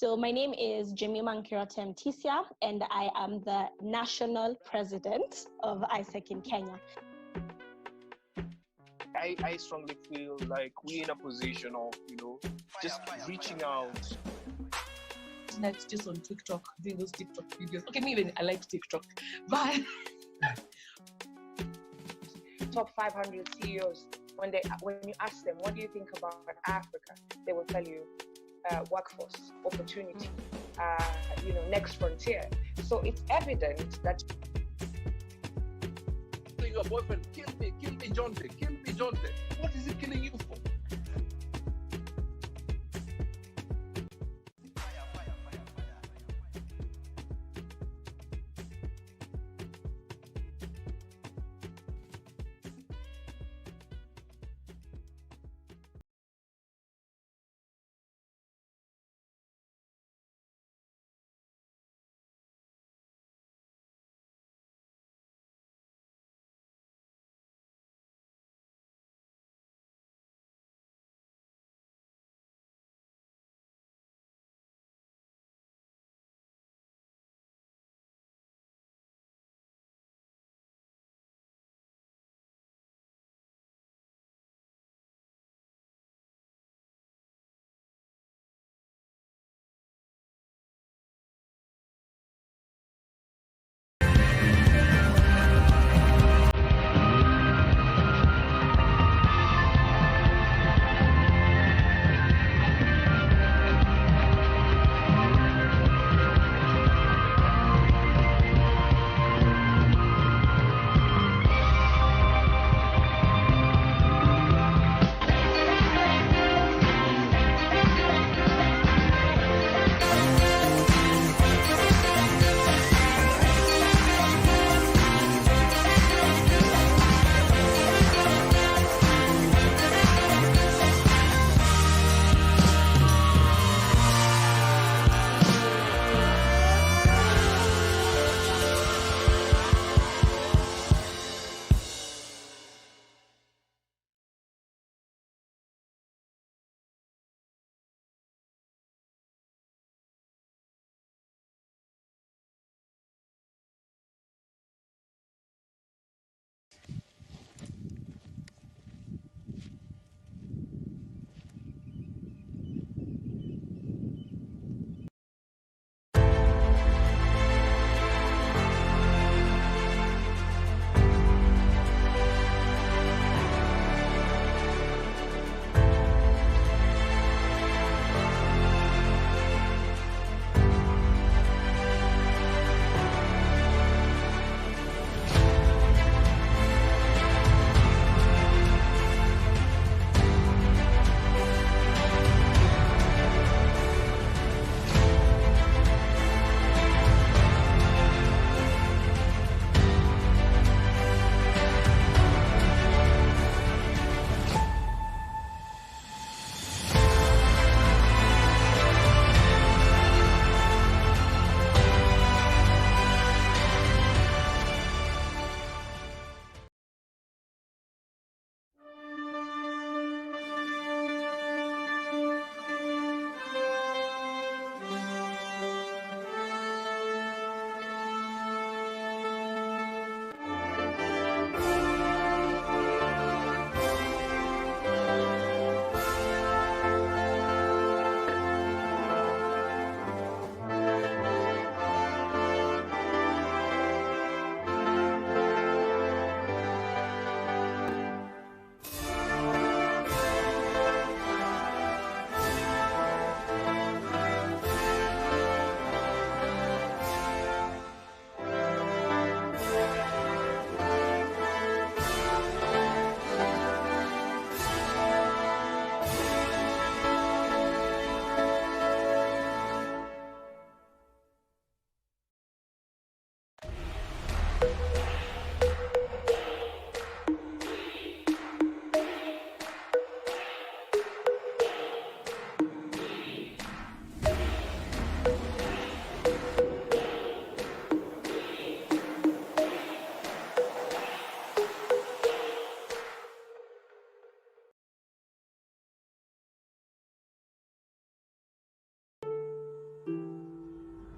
So my name is Jemima Nkirota Mtisia, and I am the National President of ISEC in Kenya. I strongly feel like we're in a position of, just reaching out. That's just on TikTok, doing those TikTok videos. Okay, maybe I like TikTok, but top 500 CEOs, when you ask them, what do you think about Africa? They will tell you workforce, opportunity, next frontier. So it's evident that your boyfriend, kill me, John Day, kill me, John Day. What is he killing you for?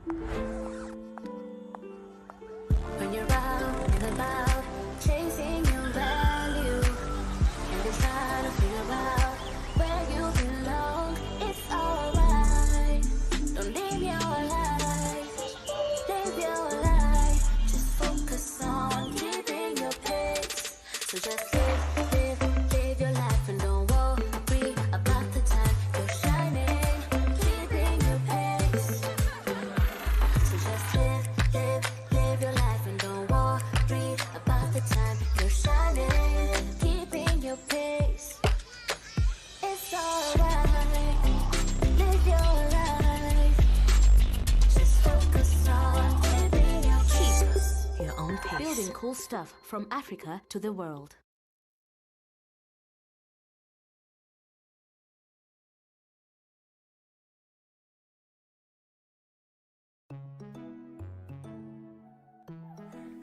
When you're out and about, chasing your value, and you're trying to figure out where you belong, it's alright. Don't live your life, live your life. Just focus on keeping your pace. So just live your life and don't worry about the time you're shining, keeping your pace. So just live your life and don't worry about the time you're shining, keeping your pace. It's alright, live your life. Just focus on keeping your pace. Keep your own pace. Building cool stuff from Africa to the world.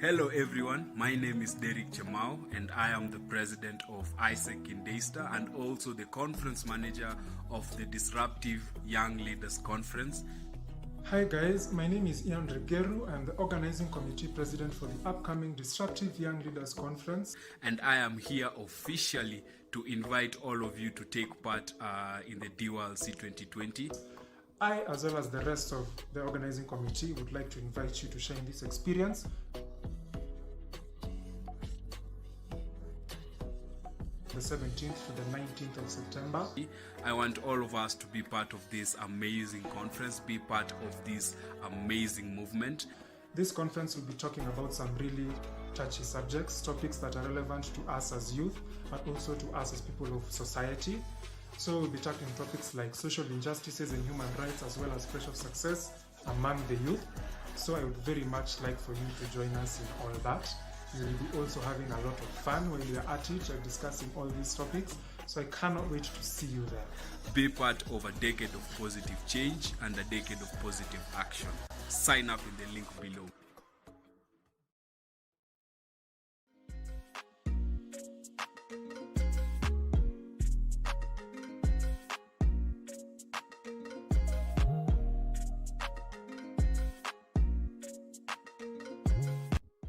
Hello everyone, my name is Derek Chamau and I am the president of ISEC in Daystar and also the conference manager of the Disruptive Young Leaders Conference. Hi guys, my name is Ian Regeru. I'm the organizing committee president for the upcoming Disruptive Young Leaders Conference. And I am here officially to invite all of you to take part in the DYLC 2020. I, as well as the rest of the organizing committee, would like to invite you to share in this experience. The 17th to the 19th of September. I want all of us to be part of this amazing conference, be part of this amazing movement. This conference will be talking about some really touchy subjects, topics that are relevant to us as youth, but also to us as people of society. So we'll be tackling topics like social injustices and human rights, as well as pressure of success among the youth. So I would very much like for you to join us in all that. We will be also having a lot of fun when we are at it and discussing all these topics. So I cannot wait to see you there. Be part of a decade of positive change and a decade of positive action. Sign up in the link below.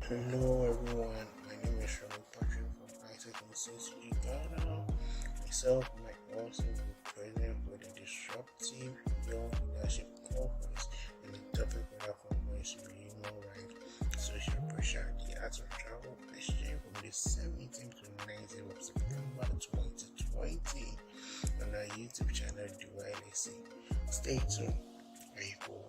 Hello everyone, my name is Sean Patrick from ISEC in Cincinnati, Ghana. Myself and my also will be present for the Disruptive Young Leadership Conference, and the topic of that conference will be human rights, social pressure, the art of travel exchange from the 17th to 19th of September 2020 on our YouTube channel DYLC. Stay tuned. People.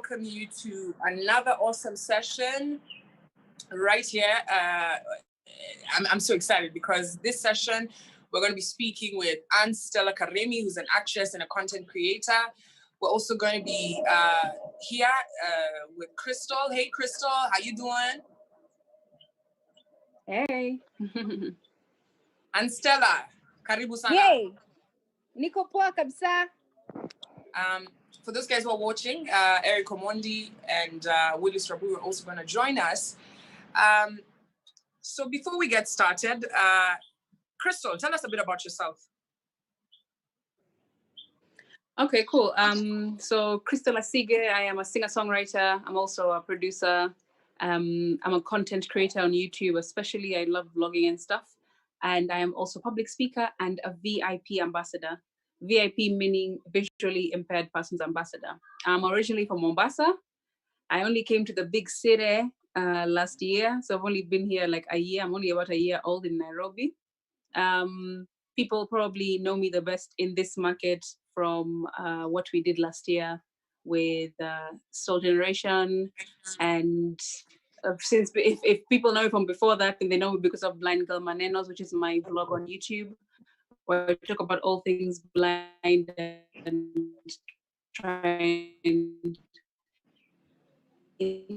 welcome you to another awesome session right here. I'm so excited because this session, we're going to be speaking with Stella Karemi, who's an actress and a content creator. We're also going to be here with Crystal. Hey, Crystal, how you doing? Hey. Stella, karibu sana. Hey. Niko poa kabisa. For those guys who are watching, Eric Omondi and Willis Rabu are also going to join us. So before we get started, Crystal, tell us a bit about yourself. Okay, cool. So Crystal Asige, I am a singer-songwriter. I'm also a producer. I'm a content creator on YouTube, especially I love vlogging and stuff. And I am also a public speaker and a VIP ambassador. VIP meaning visually impaired persons ambassador. I'm originally from Mombasa. I only came to the big city last year. So I've only been here like a year. I'm only about a year old in Nairobi. People probably know me the best in this market from what we did last year with Soul Generation. And since if people know me from before that, then they know me because of Blind Girl Manenos, which is my vlog on YouTube, where I talk about all things blind and trying.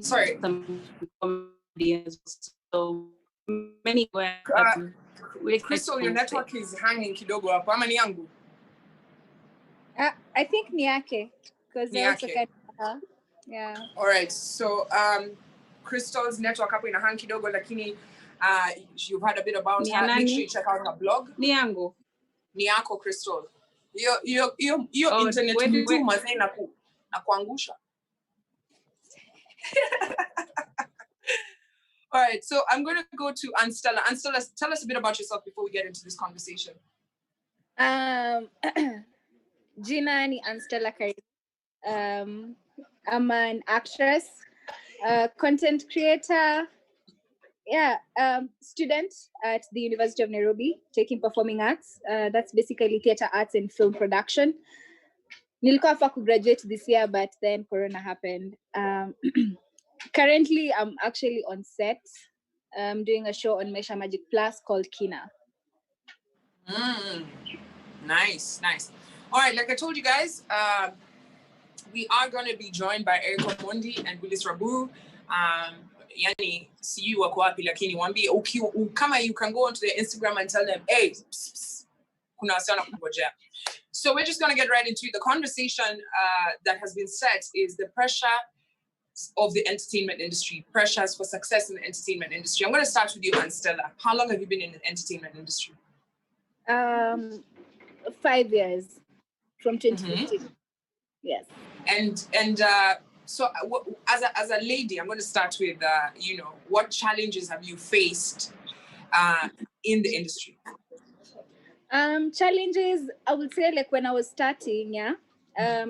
Sorry. Some comedy as well. So many were. Crystal, your network is hanging kidogo hapo. Ama ni yangu? I think Niake, because I also get yeah. All right. So Crystal's network hapo ina hang kidogo, lakini you've heard a bit about her. Make sure you check out her blog. Ni yangu. Ni yako, Crystal. Your internet mtu mazee na kuangusha. All right, so I'm going to go to Stella. Stella, tell us a bit about yourself before we get into this conversation. Gina ni Stella Karemi. I'm an actress, content creator, student at the University of Nairobi, taking performing arts. That's basically theater arts and film production. Nilikuwa hapa graduate this year, but then Corona happened. Currently, I'm actually on set. I'm doing a show on Mesha Magic Plus called Kina. Nice. All right, like I told you guys, we are going to be joined by Eric Omondi and Willis Rabu. Yani, see you wako wapi, lakini wambi, kama you can go onto their Instagram and tell them, hey, kuna wasichana kungojea. So we're just going to get right into it. The conversation that has been set is the pressure of the entertainment industry, pressures for success in the entertainment industry. I'm going to start with you, Stella. How long have you been in the entertainment industry? 5 years, from 2015. Yes. And so as a lady, I'm going to start with, what challenges have you faced in the industry? Challenges, I would say, like when I was starting, I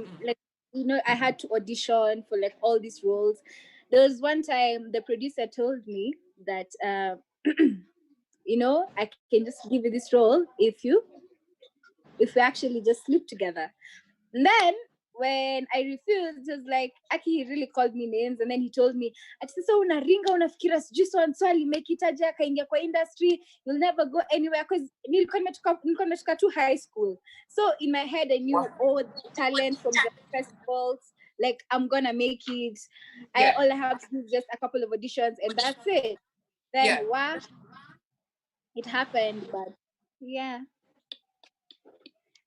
had to audition for like all these roles. There was one time the producer told me that, I can just give you this role if we actually just sleep together. And then when I refused, it was like, Aki, he really called me names. And then he told me, sasa unaringa unafikira sijui so and so alimake it aje akaingia kwa industry, you'll never go anywhere, because nilikuwa nimetoka tu high school. So in my head, I knew all the talent from the festivals, like I'm gonna make it. Yeah. All I have to do is just a couple of auditions and that's it. Then it happened, but yeah.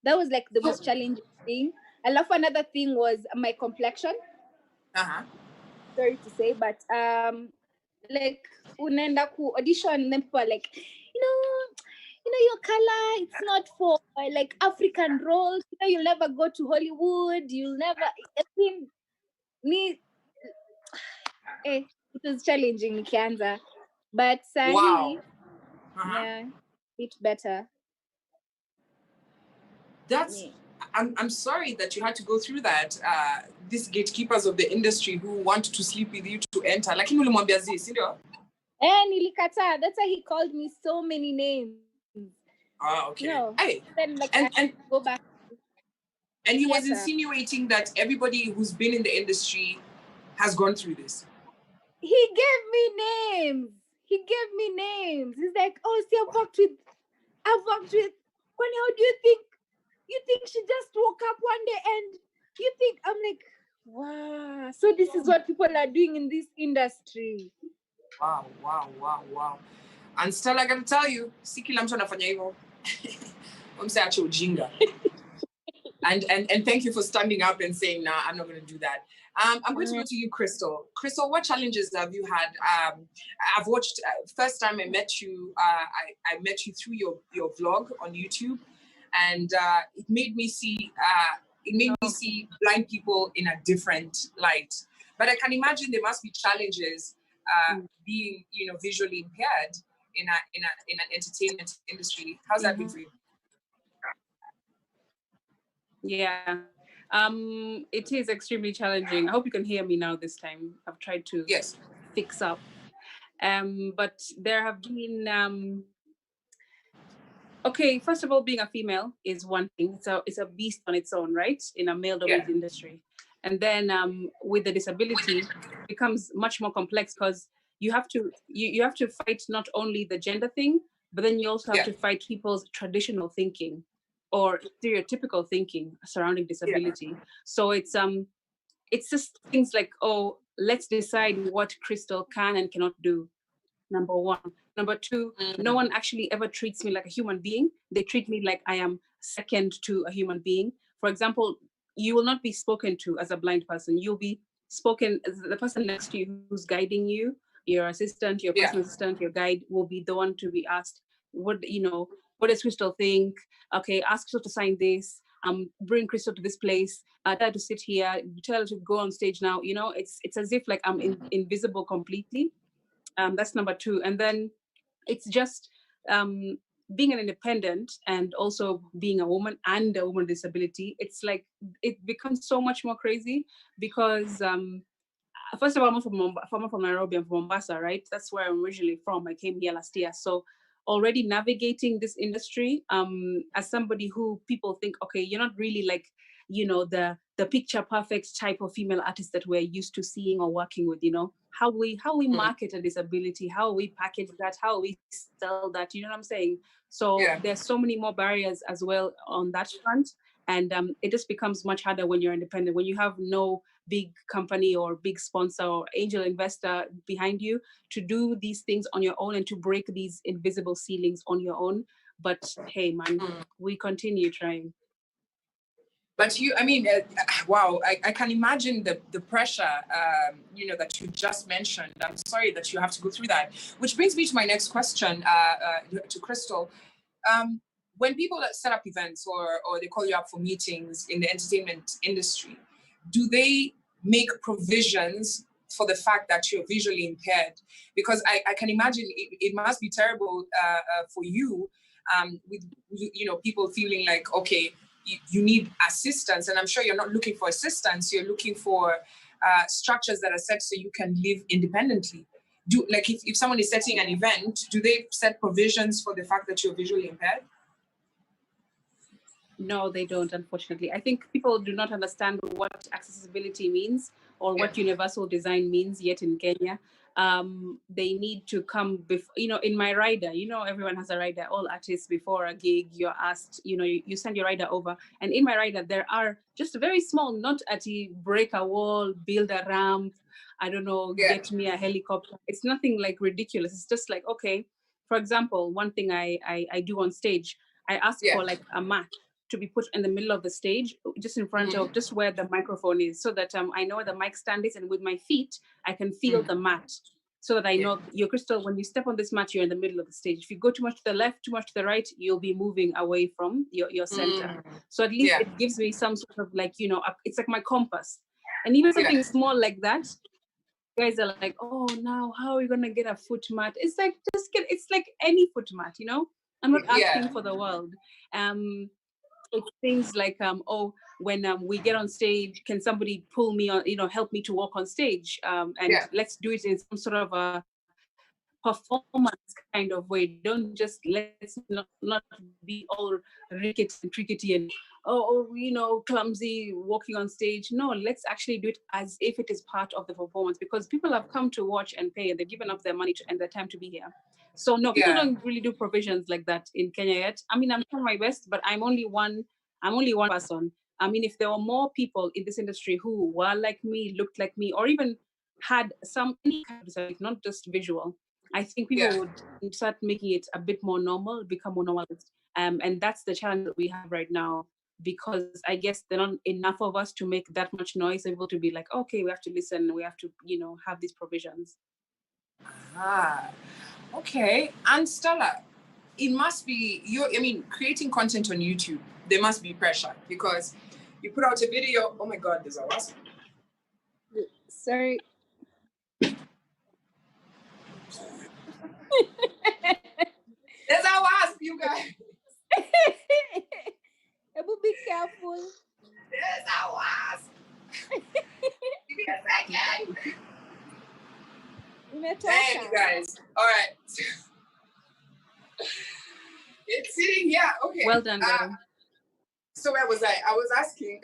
That was like the most challenging thing. I love another thing was my complexion. Sorry to say, but like unaenda ku audition and then people are like, your color, it's not for like African roles. You'll never go to Hollywood. You'll never. It was challenging, nikianza, but sadly, it's better. I'm sorry that you had to go through that. These gatekeepers of the industry who want to sleep with you to enter. Lakini ulimwambia zi, ndio? Nilikata. That's why he called me so many names. Okay. Hey. Then I go back. And he was insinuating that everybody who's been in the industry has gone through this? He gave me names. He's like, oh, see, I've worked with Kwani, how do you think she just woke up one day and you think, I'm like, wow. So this is what people are doing in this industry. Wow. And still, I gotta tell you, si kila mtu anafanya hivyo. Umseache ujinga. And thank you for standing up and saying, nah, I'm not going to do that. I'm going to go to you, Crystal. Crystal, what challenges have you had? I've watched, first time I met you, I met you through your vlog on YouTube, and it made me see blind people in a different light. But I can imagine there must be challenges being, visually impaired in an entertainment industry. How's that been for you? Yeah, it is extremely challenging. I hope you can hear me now this time. I've tried to fix up. But there have been, okay, first of all, being a female is one thing. So it's a beast on its own, right? In a male-dominated industry. And then with the disability, it becomes much more complex because you have to fight not only the gender thing, but then you also have to fight people's traditional thinking or stereotypical thinking surrounding disability. So it's just things like, oh, let's decide what Crystal can and cannot do. Number one. Number two, no one actually ever treats me like a human being. They treat me like I am second to a human being. For example, you will not be spoken to as a blind person. You'll be spoken as the person next to you who's guiding you, your assistant, your personal assistant, your guide will be the one to be asked, what does Crystal think? Okay, ask Crystal to sign this. Bring Crystal to this place. Tell her to sit here. Tell her to go on stage now. It's as if like I'm invisible completely. That's number two. And then it's just being an independent and also being a woman and a woman with disability. It's like it becomes so much more crazy because first of all, I'm from Nairobi, I'm from Mombasa, right? That's where I'm originally from. I came here last year. So already navigating this industry as somebody who people think, okay, you're not really like, the picture perfect type of female artist that we're used to seeing or working with, how we market a disability, how we package that, how we sell that, you know what I'm saying? So there's so many more barriers as well on that front. And it just becomes much harder when you're independent, when you have no big company or big sponsor or angel investor behind you to do these things on your own and to break these invisible ceilings on your own. But hey, man, we continue trying. But wow, I can imagine the pressure, that you just mentioned. I'm sorry that you have to go through that. Which brings me to my next question to Crystal. When people set up events or they call you up for meetings in the entertainment industry, do they make provisions for the fact that you're visually impaired? Because I can imagine it must be terrible for you with people feeling like, okay, you need assistance, and I'm sure you're not looking for assistance, you're looking for structures that are set so you can live independently. If someone is setting an event, do they set provisions for the fact that you're visually impaired? No, they don't, unfortunately. I think people do not understand what accessibility means or what universal design means yet in Kenya. They need to come before, in my rider, everyone has a rider, all artists before a gig, you're asked, you send your rider over. And in my rider, there are just very small, not at break a wall, build a ramp, I don't know, get me a helicopter. It's nothing like ridiculous. It's just like, okay, for example, one thing I do on stage, I ask for like a mat to be put in the middle of the stage, just in front of just where the microphone is, so that I know where the mic stand is, and with my feet, I can feel the mat, so that I know, your Crystal, when you step on this mat, you're in the middle of the stage. If you go too much to the left, too much to the right, you'll be moving away from your center. So at least it gives me some sort of like, it's like my compass. And even something small like that, guys are like, oh, now how are we gonna get a foot mat? It's like, it's like any foot mat, I'm not asking for the world. It's things like, when we get on stage, can somebody pull me on, help me to walk on stage? And let's do it in some sort of a performance kind of way. Don't just let's not be all rickety and trickety and clumsy walking on stage. No, let's actually do it as if it is part of the performance, because people have come to watch and pay and they've given up their money and their time to be here. So no, people don't really do provisions like that in Kenya yet. I mean, I'm trying my best, but I'm only one person. I mean, if there were more people in this industry who were like me, looked like me, or even had any kind of disability, not just visual, I think people would start making it a bit more normal, become more normalized. And that's the challenge that we have right now, because I guess there are not enough of us to make that much noise, able to be like, okay, we have to listen, we have to, have these provisions. Okay. And Stella, it must be creating content on YouTube, there must be pressure, because you put out a video. Oh my God, there's a wasp. Sorry. There's a wasp, you guys. Be careful. There's a wasp. Give me a second. Dang, you guys. All right. It's sitting here. Okay. Well done, girl. So where was I? I was asking.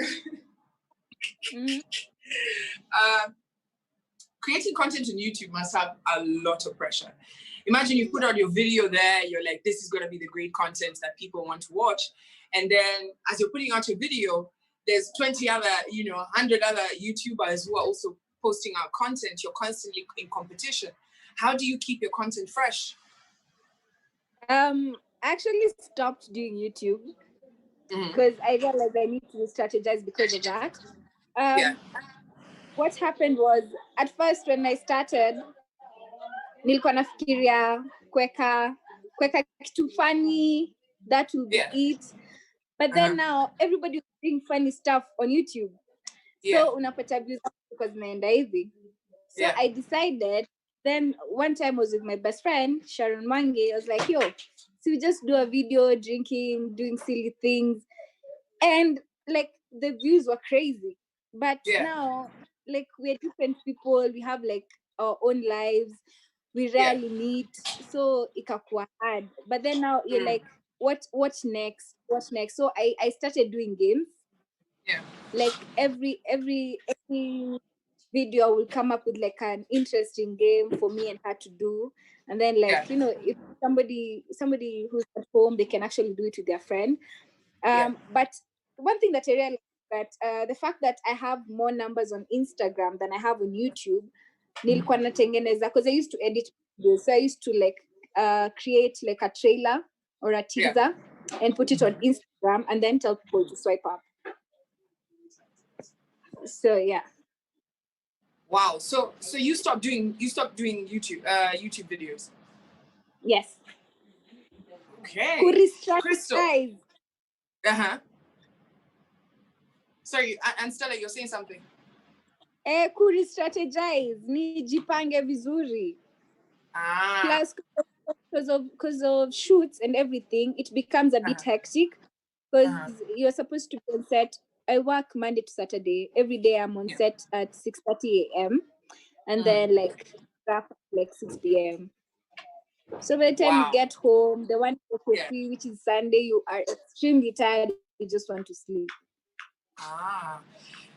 Creating content on YouTube must have a lot of pressure. Imagine you put out your video there, you're like, this is going to be the great content that people want to watch. And then as you're putting out your video, there's 20 other, 100 other YouTubers who are also posting out content. You're constantly in competition. How do you keep your content fresh? Actually stopped doing YouTube because I realized I need to strategize because of that. What happened was, at first when I started, nilikuwa nafikiria kuweka kitu funny that will be it. But then now everybody is doing funny stuff on YouTube. So unapata views because naenda hivi. So I decided, then one time I was with my best friend, Sharon Mange. I was like, yo, so we just do a video drinking, doing silly things. And like the views were crazy. But now, like, we're different people. We have like our own lives. We rarely meet. So ikakuwa hard. But then now you're like, what next? What's next? So I started doing games. Like every video will come up with like an interesting game for me and her to do. And then like, if somebody who's at home, they can actually do it with their friend. But one thing that I realized that the fact that I have more numbers on Instagram than I have on YouTube, nilikuwa natengeneza, because I used to edit videos. So I used to like create like a trailer or a teaser and put it on Instagram and then tell people to swipe up. So yeah. Wow. So you stopped doing YouTube videos? Yes. Okay. Crystal. Sorry, and Stella, you're saying something. Strategize, nijipange vizuri. Plus, because of shoots and everything, it becomes a bit hectic, because you're supposed to be on set. I work Monday to Saturday. Every day I'm on set at 6:30 a.m. and then like wrap up like 6 p.m. So by the time you get home, the one free, which is Sunday, you are extremely tired. You just want to sleep.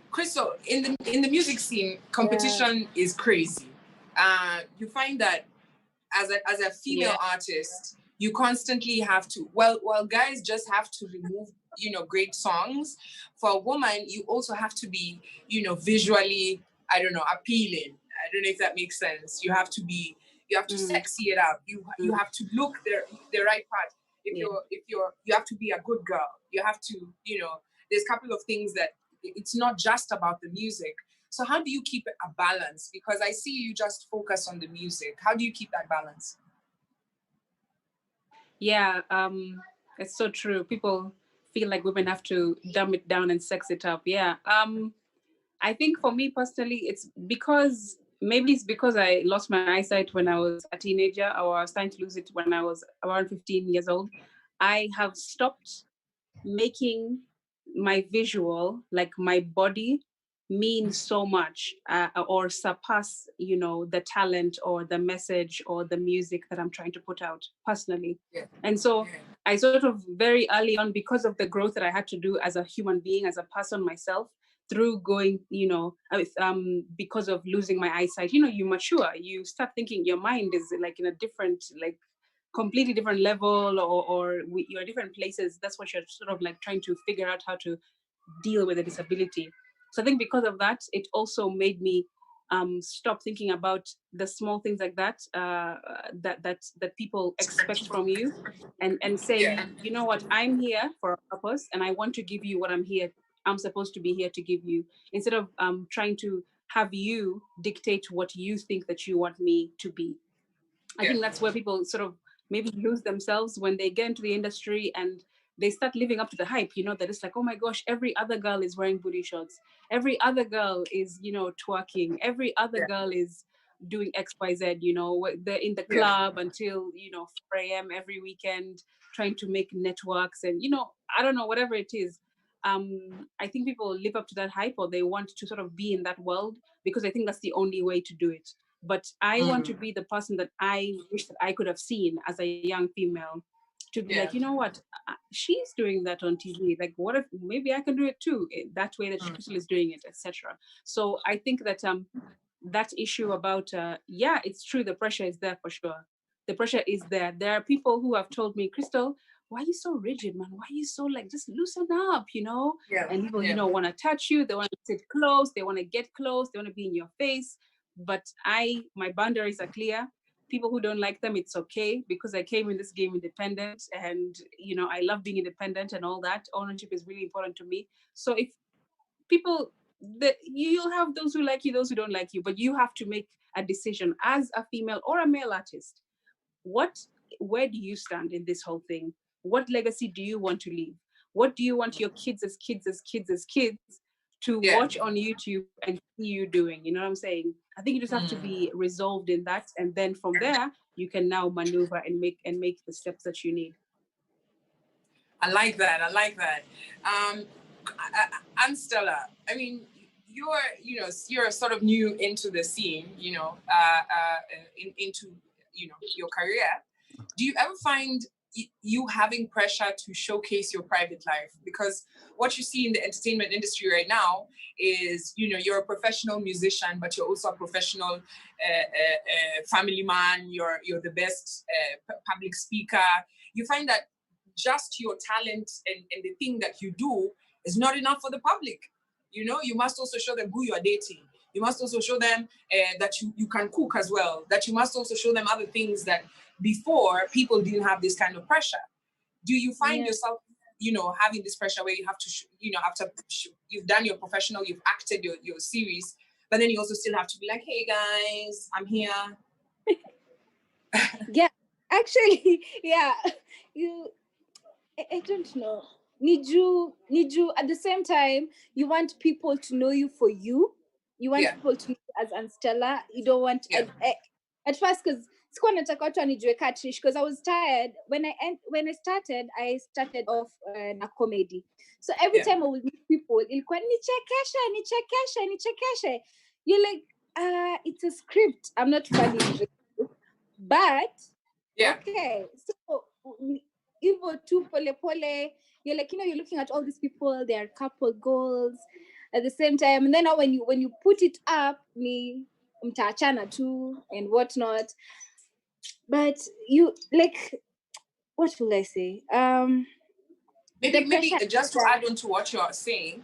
Crystal, in the music scene, competition is crazy. You find that as a female artist, you constantly have to, well, guys just have to remove, great songs. For a woman, you also have to be, visually, appealing. I don't know if that makes sense. You have to sexy it up. You have to look the right part. You have to be a good girl. You have to, there's a couple of things that it's not just about the music. So how do you keep a balance? Because I see you just focus on the music. How do you keep that balance? Yeah, it's so true. People feel like women have to dumb it down and sex it up. Yeah. I think for me personally, it's because I lost my eyesight when I was a teenager, or I was starting to lose it when I was around 15 years old. I have stopped making my visual, like my body, mean so much or surpass, you know, the talent or the message or the music that I'm trying to put out personally. And so I sort of very early on, because of the growth that I had to do as a human being, as a person myself, through going, you know, because of losing my eyesight, you know, you mature, you start thinking your mind is like in a different, like completely different level, or you're different places. That's what you're sort of like trying to figure out how to deal with a disability. So I think because of that, it also made me stop thinking about the small things like that, that people expect from you, and say, you know what, I'm here for a purpose, and I want to give you what I'm supposed to be here to give you, instead of trying to have you dictate what you think that you want me to be. I think that's where people sort of maybe lose themselves when they get into the industry and they start living up to the hype, you know, that it's like, oh my gosh, every other girl is wearing booty shorts. Every other girl is, you know, twerking. Every other girl is doing XYZ, you know, they're in the club until, you know, 4 a.m. every weekend, trying to make networks and, you know, I don't know, whatever it is. I think people live up to that hype, or they want to sort of be in that world because I think that's the only way to do it. But I want to be the person that I wish that I could have seen as a young female, to be like, you know what, she's doing that on TV. Like, what if maybe I can do it too, that way that Crystal is doing it, etc. So I think that that issue about, it's true, the pressure is there for sure. The pressure is there. There are people who have told me, Crystal, why are you so rigid, man? Why are you so like, just loosen up, you know? And people, you know, want to touch you. They want to sit close. They want to get close. They want to be in your face. But my boundaries are clear. People who don't like them, it's okay, because I came in this game independent, and, you know, I love being independent and all that. Ownership is really important to me. So if people, you'll have those who like you, those who don't like you, but you have to make a decision as a female or a male artist. Where do you stand in this whole thing? What legacy do you want to leave? What do you want your kids to watch on YouTube and see you doing? You know what I'm saying? I think you just have to be resolved in that, and then from there you can now maneuver and make the steps that you need. I like that. And Stella, I mean, you're sort of new into the scene, you know, into, you know, your career. Do you ever find you having pressure to showcase your private life? Because what you see in the entertainment industry right now is, you know, you're a professional musician, but you're also a professional family man. You're the best public speaker. You find that just your talent and the thing that you do is not enough for the public. You know, you must also show them who you are dating. You must also show them that you can cook as well. That you must also show them other things that before people didn't have this kind of pressure. Do you find yourself, you know, having this pressure where you have to, you know, after you've done your professional, you've acted your series, but then you also still have to be like, hey guys, I'm here. Yeah, actually, yeah. I don't know. Need you at the same time, you want people to know you for you. You want people to know you as Anstella. You don't want at first, because sikuwa nataka watu wanijue Katrish, because I was tired when I started off na comedy. So every time I would meet people, ilikuwa nichekeshe. You're like, it's a script. I'm not funny. But okay, so Ivo too pole, you're like, you know, you're looking at all these people, they are couple goals at the same time, and then now when you put it up, me mtaachana too and whatnot. But you, like, what will I say? Maybe just to add on to what you're saying,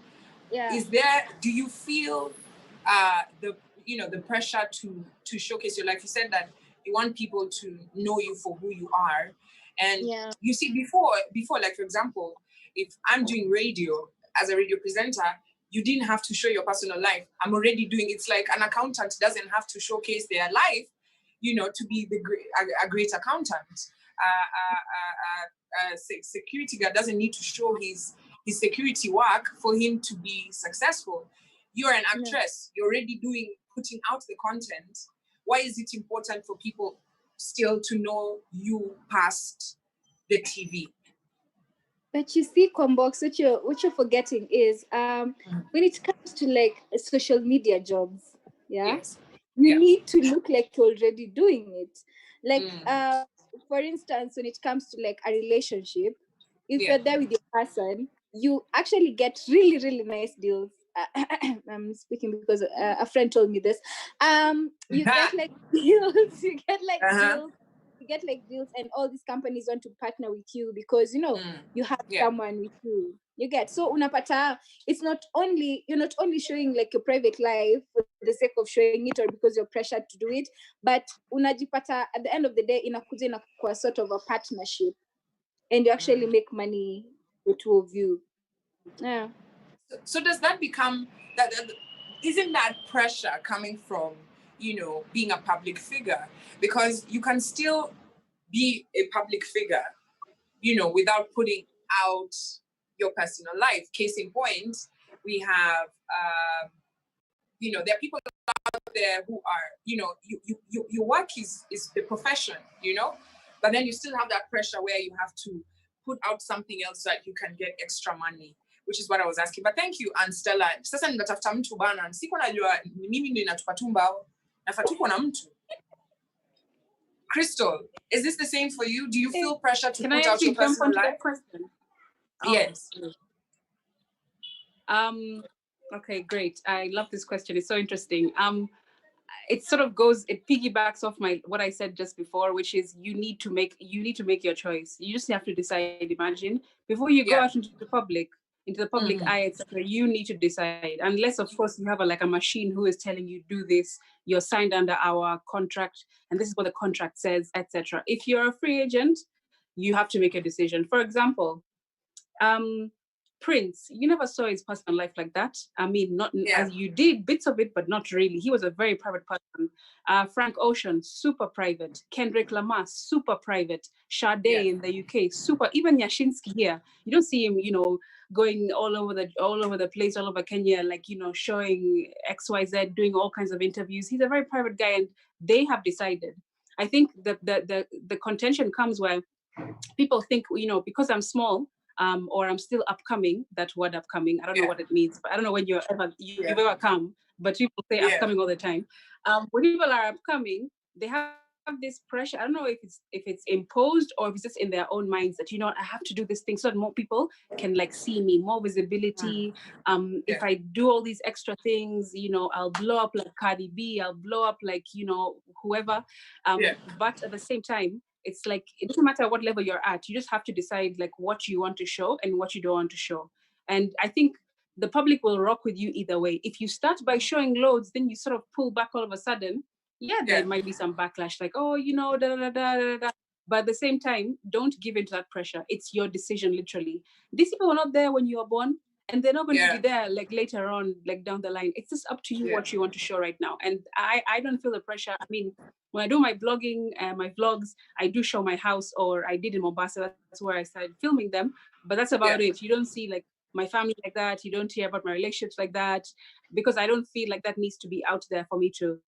do you feel the pressure to showcase your life? You said that you want people to know you for who you are. And you see, before, like, for example, if I'm doing radio as a radio presenter, you didn't have to show your personal life. I'm already doing, it's like an accountant doesn't have to showcase their life, you know, to be a great accountant. Security guard doesn't need to show his security work for him to be successful. You're an actress. You're already putting out the content. Why is it important for people still to know you past the TV? But you see, Combox, what you're forgetting is when it comes to like social media jobs, Yes. you need to look like you're already doing it. Like for instance, when it comes to like a relationship, if you're there with your person, you actually get really, really nice deals. I'm speaking because a friend told me this. You get like deals, you get like deals. You get like deals, and all these companies want to partner with you because you have someone with you. You get so unapata. It's not only you're not only showing like your private life for the sake of showing it or because you're pressured to do it, but unajipata at the end of the day inakuja inakuwa sort of a partnership, and you actually make money the two of you. Yeah. So does that become that? Isn't that pressure coming from being a public figure? Because you can still be a public figure, without putting out your personal life. Case in point, we have, there are people out there who are, your work is the profession, but then you still have that pressure where you have to put out something else so that you can get extra money, which is what I was asking. But thank you, Aunt Stella. Sasa ninatafuta mtu bana, siko najua mimi ndio inatupa tumba, nafatupwa na mtu. Crystal, is this the same for you? Do you feel pressure to put out your personal life? Question? Yes. Okay, great. I love this question. It's so interesting. It sort of it piggybacks off what I said just before, which is you need to make your choice. You just have to decide. Imagine before you go out into the public eye, etc. You need to decide. Unless, of course, you have a machine who is telling you do this. You're signed under our contract, and this is what the contract says, etc. If you're a free agent, you have to make a decision. For example, Prince, you never saw his personal life like that. I mean, not as you did bits of it, but not really. He was a very private person. Frank Ocean, super private. Kendrick Lamar, super private. Sade in the UK, super. Even Yashinsky here, you don't see him, going all over the place, all over Kenya, showing XYZ, doing all kinds of interviews. He's a very private guy, and they have decided. I think the contention comes where people think, because I'm small, or I'm still upcoming. That word upcoming, I don't know what it means, but I don't know when you've ever come, but people say upcoming all the time. When people are upcoming, they have this pressure. I don't know if it's imposed or if it's just in their own minds that I have to do this thing so that more people can see me, more visibility. If I do all these extra things, I'll blow up like Cardi B, I'll blow up like whoever. But at the same time, it's like, it doesn't matter what level you're at. You just have to decide what you want to show and what you don't want to show. And I think the public will rock with you either way. If you start by showing loads, then you sort of pull back all of a sudden. There might be some backlash, da da da da. But at the same time, don't give in to that pressure. It's your decision, literally. These people were not there when you were born, and they're not going to be there later on, down the line. It's just up to you what you want to show right now. And I don't feel the pressure. I mean, when I do my blogging, my vlogs, I do show my house, or I did in Mombasa. That's where I started filming them. But that's about it. You don't see my family like that. You don't hear about my relationships like that, because I don't feel like that needs to be out there for me to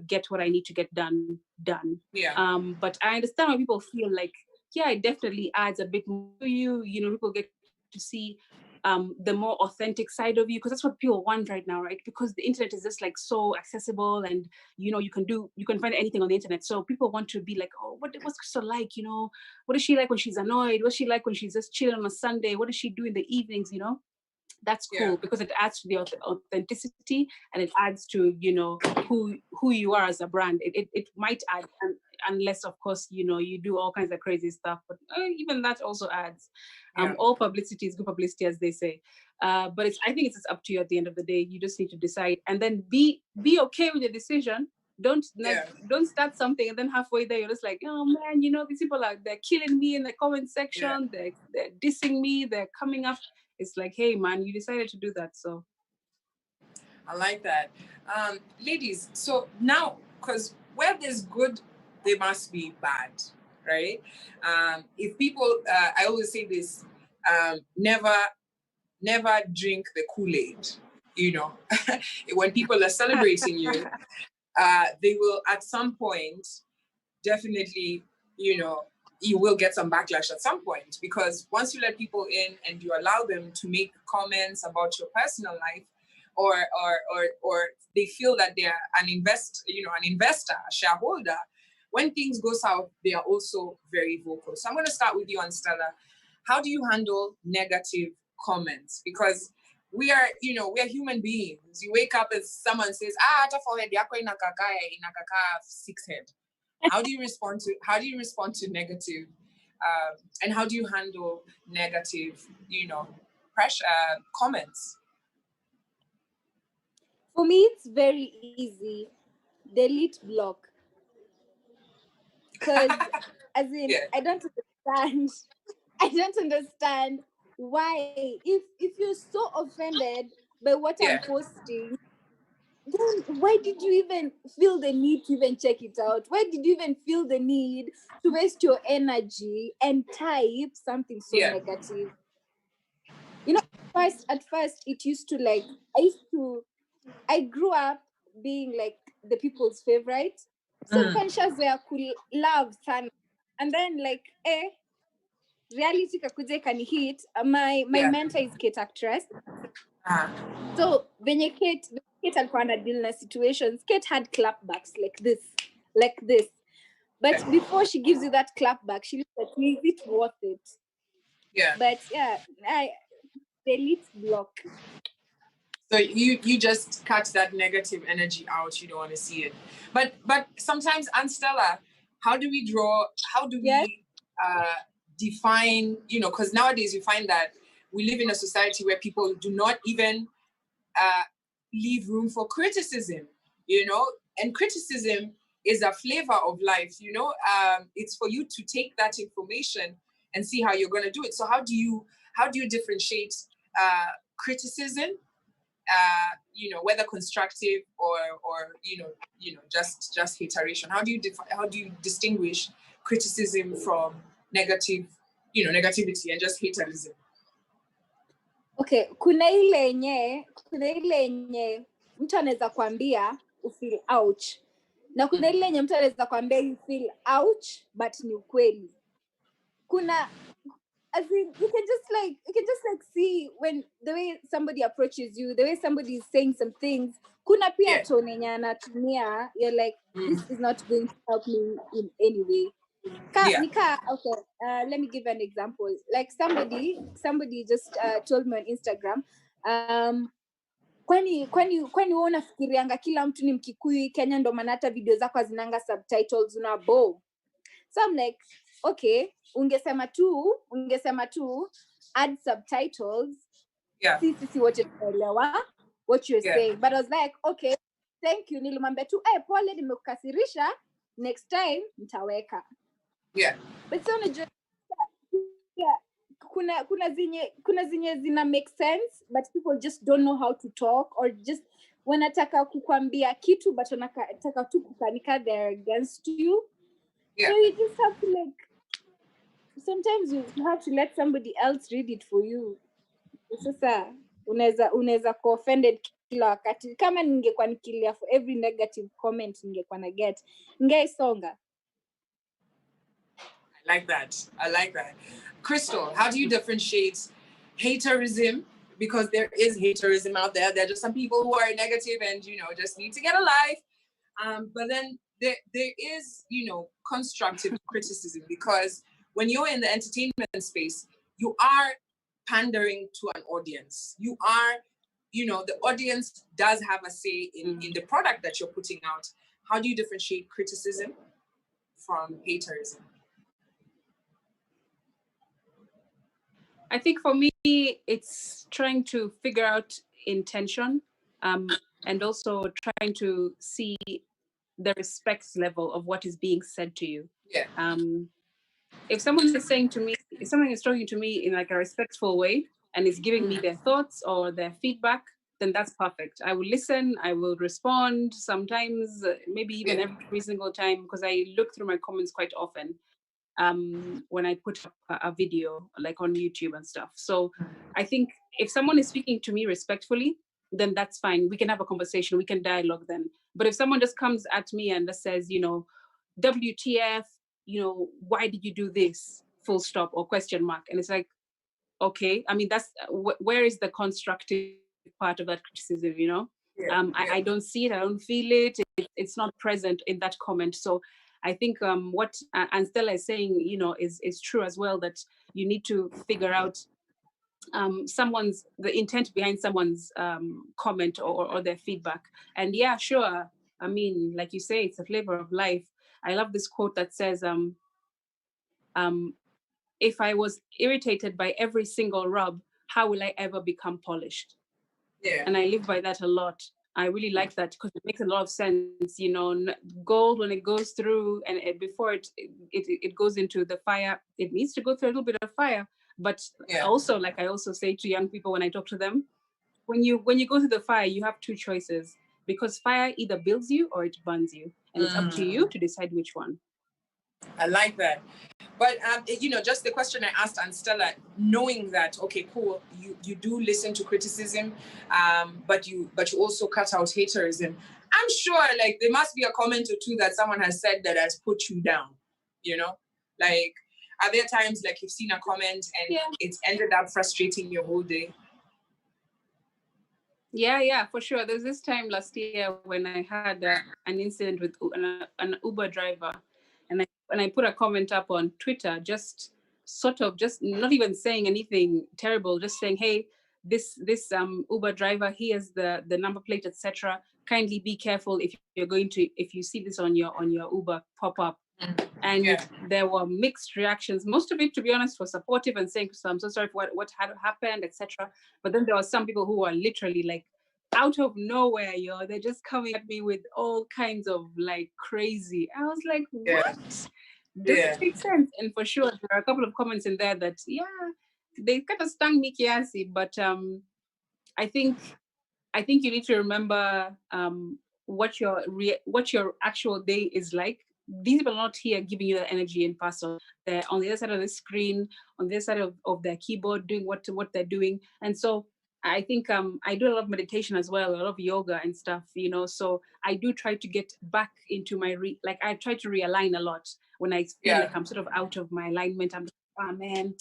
get what I need to get done. But I understand why people feel it definitely adds a bit more to you. People get to see the more authentic side of you, because that's what people want right now, right? Because the internet is just so accessible, and you can find anything on the internet. So people want to be what's Crystal like? What is she like when she's annoyed? What's she like when she's just chilling on a Sunday? What does she do in the evenings? That's cool, because it adds to the authenticity, and it adds to who you are as a brand. It might add, unless of course you do all kinds of crazy stuff, but even that also adds. All publicity is good publicity, as they say. But I think it's just up to you at the end of the day. You just need to decide, and then be okay with your decision. Don't start something and then halfway there you're just like, oh man, these people they're killing me in the comment section. They're dissing me. They're coming up. It's like, hey man, you decided to do that, so. I like that. Ladies, so now, because where there's good, there must be bad, right? If people, I always say this, never drink the Kool-Aid, when people are celebrating you, they will at some point definitely, you will get some backlash at some point, because once you let people in and you allow them to make comments about your personal life, or they feel that they're an investor, a shareholder, when things go south, they are also very vocal. So I'm going to start with you, Stella. How do you handle negative comments? Because we are human beings. You wake up and someone says, hata forehead yako inakakaa 6 head. How do you respond to negative, and how do you handle negative, pressure comments? For me, it's very easy. Delete, block. Because, as in, I don't understand why. If you're so offended by what I'm posting, then why did you even feel the need to even check it out? Why did you even feel the need to waste your energy and type something so negative? At first, it used to I grew up being like the people's favorite. So conscious where I could love sana. And then reality kakuja can hit. My mentor is Kate actress. So when Kate alikuwa na deal na situations, Kate had clapbacks like this. But before she gives you that clapback, she looks at me, is it worth it? Yeah. But I delete, block. So you just cut that negative energy out. You don't want to see it. But sometimes, Stella, how do we define, because nowadays you find that we live in a society where people do not even leave room for criticism, and criticism is a flavor of life, it's for you to take that information and see how you're going to do it. So how do you differentiate criticism, whether constructive or just hateration? How do you distinguish criticism from negativity and just haterism? Okay, kuna ile yenye mtu anaweza kuambia ufeel ouch. Na kuna ile yenye mtu anaweza kuambia you feel ouch but ni ukweli. Kuna as in, you can just see when the way somebody approaches you, the way somebody is saying some things. Kuna pia tone yenye anatumia, you're like, this is not going to help me in any way. Okay, let me give an example. Like somebody just told me on Instagram, kwani wewe unafikirianga kila mtu ni Mkikuyu Kenya ndo maana hata video zako hazinanga subtitles una bow. So I'm like, okay, ungesema tu add subtitles. Sisi wote tunaelewa what you're saying. But I was like, okay, thank you. Nilimwambia tu, pole nimekukasirisha, next time nitaweka. But so kuna zenye zina make sense, but people just don't know how to talk, or just wanataka kukwambia kitu but wanataka tu kukanika they're against you. So you just have to sometimes you have to let somebody else read it for you. Sasa unaweza ku offended kila wakati. Kama ningekuwa nikilia for every negative comment ningekuwa na get ngeisonga. I like that. Crystal, how do you differentiate haterism? Because there is haterism out there. There are just some people who are negative and, just need to get a life. But then there is, constructive criticism, because when you're in the entertainment space, you are pandering to an audience. You are, the audience does have a say in the product that you're putting out. How do you differentiate criticism from haterism? I think for me, it's trying to figure out intention, and also trying to see the respect level of what is being said to you. If someone is talking to me in like a respectful way and is giving me their thoughts or their feedback, then that's perfect. I will listen, I will respond, sometimes maybe even every single time, because I look through my comments quite often. When I put up a video like on YouTube and stuff. So I think if someone is speaking to me respectfully, then that's fine. We can have a conversation, we can dialogue then. But if someone just comes at me and just says, WTF, why did you do this? Full stop or question mark. And it's like, okay, I mean, that's where is the constructive part of that criticism, I don't see it, I don't feel it, it's not present in that comment. So I think what Anstella is saying, is true as well, that you need to figure out the intent behind someone's comment or their feedback. And yeah, sure, I mean, like you say, it's a flavor of life. I love this quote that says, if I was irritated by every single rub, how will I ever become polished? Yeah. And I live by that a lot. I really like that because it makes a lot of sense. Gold, when it goes through and before it goes into the fire, it needs to go through a little bit of fire. But also, like I also say to young people when I talk to them, when you go through the fire, you have two choices, because fire either builds you or it burns you. And it's up to you to decide which one. I like that. But, just the question I asked Anstella, knowing that, okay, cool, you do listen to criticism, but you also cut out haters. And I'm sure, like, there must be a comment or two that someone has said that has put you down, Like, are there times, like, you've seen a comment and it's ended up frustrating your whole day? Yeah, for sure. There's this time last year when I had an incident with an Uber driver, and I put a comment up on Twitter, just not even saying anything terrible, just saying, hey, this Uber driver, he has the number plate, etc. Kindly be careful if you see this on your Uber pop up. And there were mixed reactions. Most of it, to be honest, was supportive and saying, so I'm so sorry for what had happened, etc. But then there were some people who were literally like, out of nowhere, they're just coming at me with all kinds of like crazy. I was like, what? Does it make sense? And for sure, there are a couple of comments in there that, they kind of stung me kiasi, but I think you need to remember what your actual day is like. These people are not here giving you that energy in person. They're on the other side of the screen, on the other side of their keyboard, doing what they're doing. And so I think I do a lot of meditation as well, a lot of yoga and stuff, so I do try to get back into my, I try to realign a lot when I feel like I'm sort of out of my alignment. I'm like, oh man,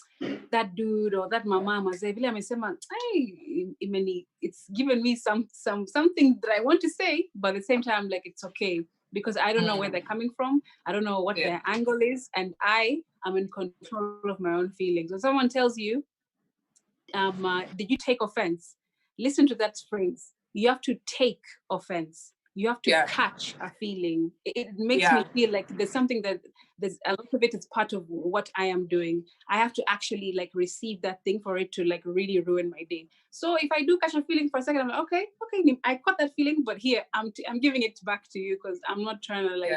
that dude or that mama, it's given me something that I want to say, but at the same time, like, it's okay, because I don't know where they're coming from. I don't know what their angle is, and I am in control of my own feelings. When someone tells you, did you take offense? Listen to that phrase. You have to take offense. You have to catch a feeling. It makes me feel like there's something that there's a lot of it is part of what I am doing. I have to actually like receive that thing for it to like really ruin my day. So if I do catch a feeling for a second, I'm like, okay, I caught that feeling, but here I'm giving it back to you because I'm not trying to like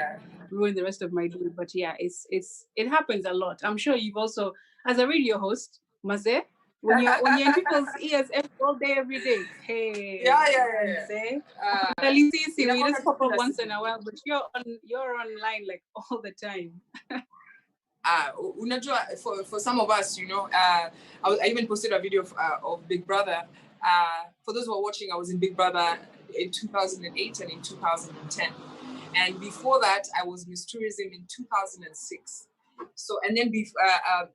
ruin the rest of my day. But it happens a lot. I'm sure you've also, as a radio host, Maze, when you're in people's ears all day, every day. Hey. We just pop up once in a while, but you're online like all the time. For some of us, I even posted a video of Big Brother. For those who are watching, I was in Big Brother in 2008 and in 2010. And before that, I was Miss Tourism in 2006. So, and then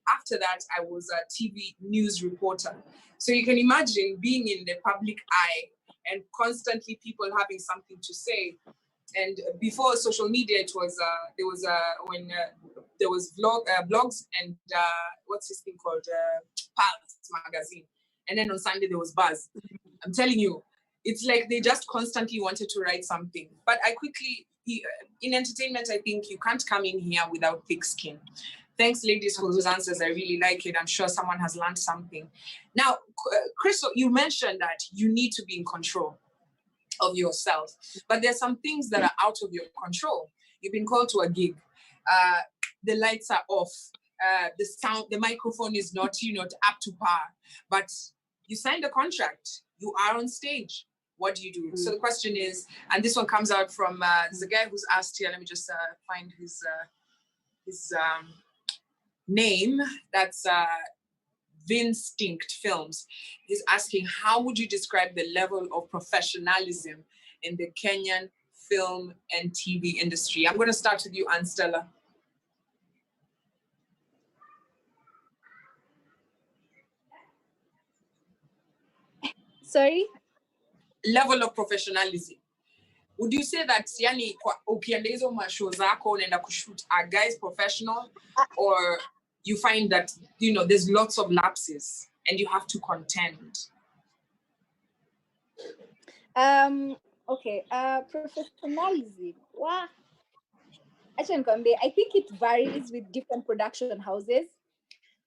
after that, I was a TV news reporter. So you can imagine being in the public eye and constantly people having something to say. And before social media, it was when there was blogs and what's this thing called Pulse magazine. And then on Sunday there was Buzz. I'm telling you, it's like they just constantly wanted to write something. But I quickly, in entertainment, I think you can't come in here without thick skin. Thanks, ladies, for those answers. I really like it. I'm sure someone has learned something. Now, Crystal, you mentioned that you need to be in control of yourself, but there's some things that are out of your control. You've been called to a gig. The lights are off. The sound, the microphone is not, up to par, but you signed a contract. You are on stage. What do you do? So the question is, and this one comes out from there's a guy who's asked here. Let me just find his name. That's Vinstinct Films. He's asking, how would you describe the level of professionalism in the Kenyan film and TV industry? I'm going to start with you, Anstella. Sorry? Level of professionalism. Would you say that yani ukienda hizo mashow zako unaenda kushoot, are guys professional, or you find that there's lots of lapses and you have to contend? Okay, professionalism. Wow. I think it varies with different production houses,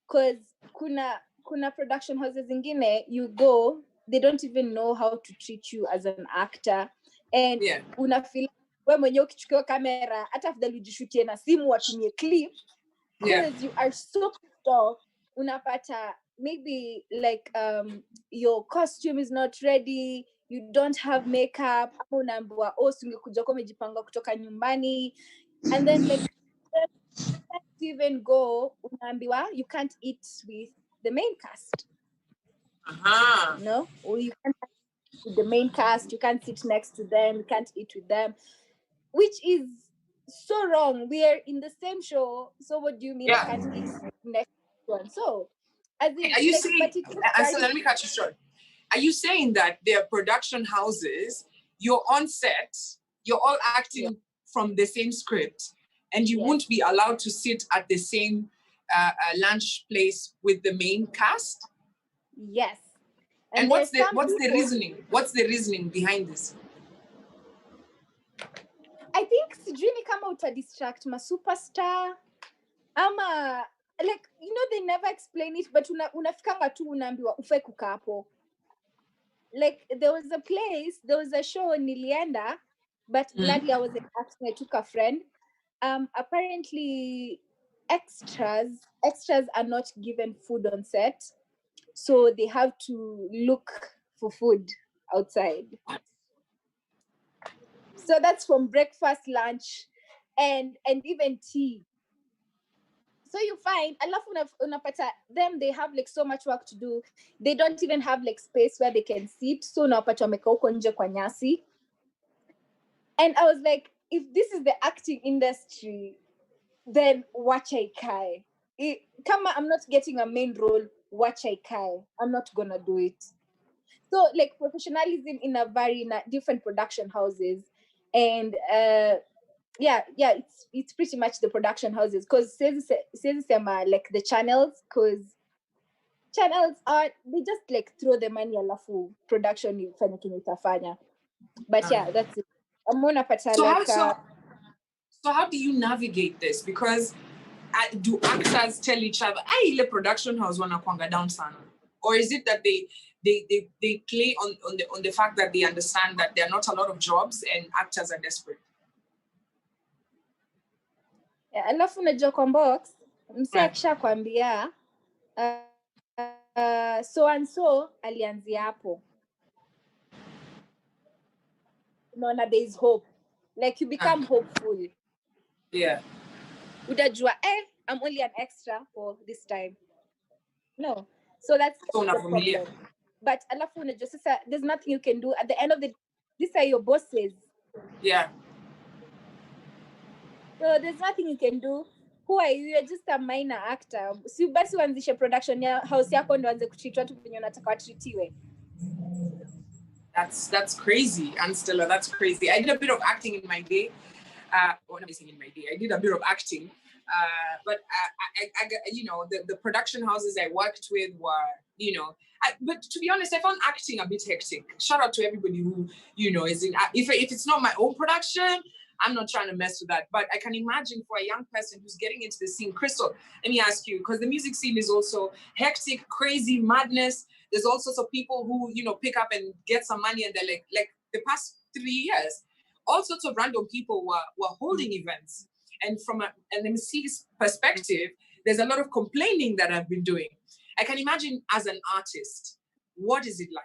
because kuna production houses ingine you go, they don't even know how to treat you as an actor, and unafeel wewe mwenyewe ukichukua kamera hata afadhali ujishutie na simu watumie clip, because you are so pissed off. Unapata maybe like your costume is not ready, you don't have makeup, ama unaambiwa singekuja kwa umejipanga kutoka nyumbani, and then like even go unaambiwa you can't eat with the main cast. No, or you can't eat with the main cast, you can't sit next to them, you can't eat with them, which is so wrong. We are in the same show, so what do you mean I can't eat next to one? So as in, are you saying, so let me cut you short. Are you saying that there are production houses, you're on set, you're all acting from the same script, and you won't be allowed to sit at the same lunch place with the main cast? Yes. And what's the reasoning? What's the reasoning behind this? I think sijui ni kama uta-distract ma superstar, ama like they never explain it, but unafikanga tu unaambiwa ufai kukaa hapo. Like there was a show nilienda, but gladly I wasn't acting, I took a friend. Apparently extras are not given food on set, so they have to look for food outside. So that's from breakfast, lunch, and even tea. So you find unapata them, they have like so much work to do, they don't even have like space where they can sit, so unapata wamekaa huko nje kwa nyasi. And I was like, if this is the acting industry, then wacha ikae. Kama I'm not getting a main role, wacha ikae. I'm not gonna do it. So like professionalism in different production houses, and it's pretty much the production houses, because like the channels, because channels they just like throw the money alafu production ifanye kenye itafanya. But that's it. So how do you navigate this? Because do actors tell each other, ile production house wanakuanga down sana? Or is it that they play on the fact that they understand that there are not a lot of jobs and actors are desperate? Alafu unajua kwa box mse akishakwambia so and so alianzia hapo, unaona there is hope, like you become hopeful. Udajua I'm only an extra for this time. No, so that's the problem. But alafu unajua sasa there's nothing you can do at the end of the day. These are your bosses. So there's nothing you can do. Who are you? You're just a minor actor. Si basi uanzishe production ya house yako ndo anze kucheat watu venye unataka watreatiwe. That's crazy, and Stella, that's crazy. I did a bit of acting in my day. What am I saying in my day? I did a bit of acting. But I the production houses I worked with were, but to be honest, I found acting a bit hectic. Shout out to everybody who, is in, if it's not my own production, I'm not trying to mess with that. But I can imagine for a young person who's getting into the scene, Crystal, let me ask you, because the music scene is also hectic, crazy, madness. There's all sorts of people who, pick up and get some money, and they're like the past 3 years, all sorts of random people were holding events. And from an MC's perspective, there's a lot of complaining that I've been doing. I can imagine as an artist, what is it like?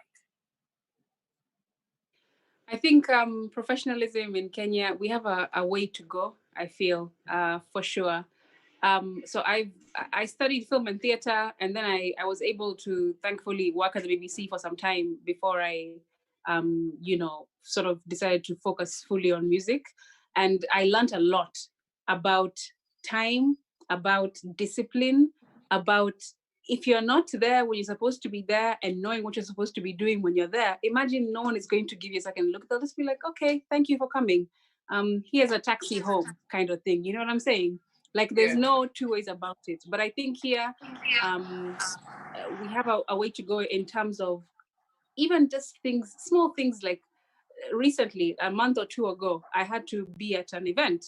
I think professionalism in Kenya, we have a way to go, I feel, for sure. So I studied film and theater, and then I was able to thankfully work at the BBC for some time before I, sort of decided to focus fully on music. And I learned a lot about time, about discipline, about if you're not there when you're supposed to be there and knowing what you're supposed to be doing when you're there, imagine no one is going to give you a second look. They'll just be like, okay, thank you for coming. Here's a taxi home kind of thing. You know what I'm saying? Like there's no two ways about it. But I think here we have a way to go in terms of even just things, small things like recently, a month or two ago, I had to be at an event.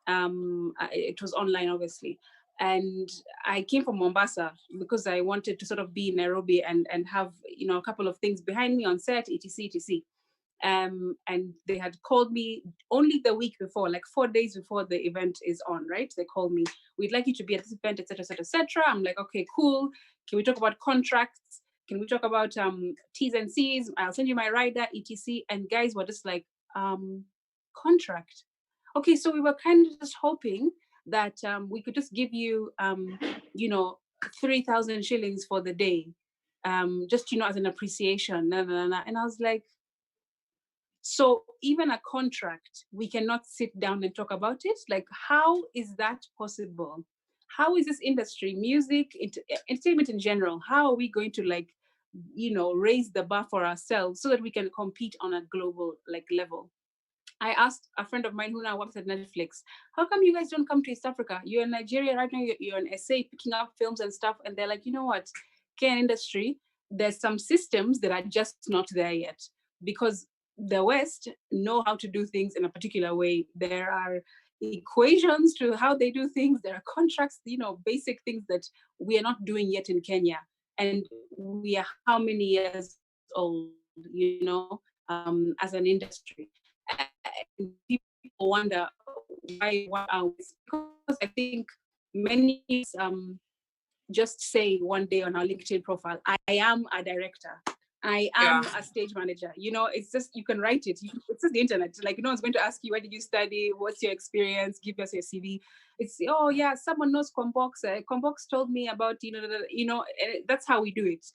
It was online, obviously. And I came from Mombasa because I wanted to sort of be in Nairobi and have, you know, a couple of things behind me on set, etc., etc. And they had called me only the week before, like 4 days before the event is on, right? They called me, we'd like you to be at this event, etc., etc., etc. I'm like, okay, cool. Can we talk about contracts? Can we talk about T's and C's? I'll send you my rider, etc. And guys were just like, contract. Okay, so we were kind of just hoping that we could just give you, you know, 3,000 shillings for the day, just, you know, as an appreciation. Nah, nah, nah. And I was like, so even a contract, we cannot sit down and talk about it? Like, how is that possible? How is this industry, music, entertainment in general, how are we going to, like, you know, raise the bar for ourselves so that we can compete on a global, like, level? I asked a friend of mine who now works at Netflix, how come you guys don't come to East Africa? You're in Nigeria right now, you're in SA picking up films and stuff. And they're like, you know what, Kenyan industry, there's some systems that are just not there yet because the West know how to do things in a particular way. There are equations to how they do things. There are contracts, you know, basic things that we are not doing yet in Kenya. And we are how many years old, you know, as an industry. And people wonder why are we? Because I think many just say one day on our LinkedIn profile, I am a director. I am a stage manager. You know, it's just, you can write it. It's just the internet. Like, no one's going to ask you, where did you study? What's your experience? Give us your CV. It's, oh yeah, someone knows Combox. Combox told me about, you know, that's how we do it.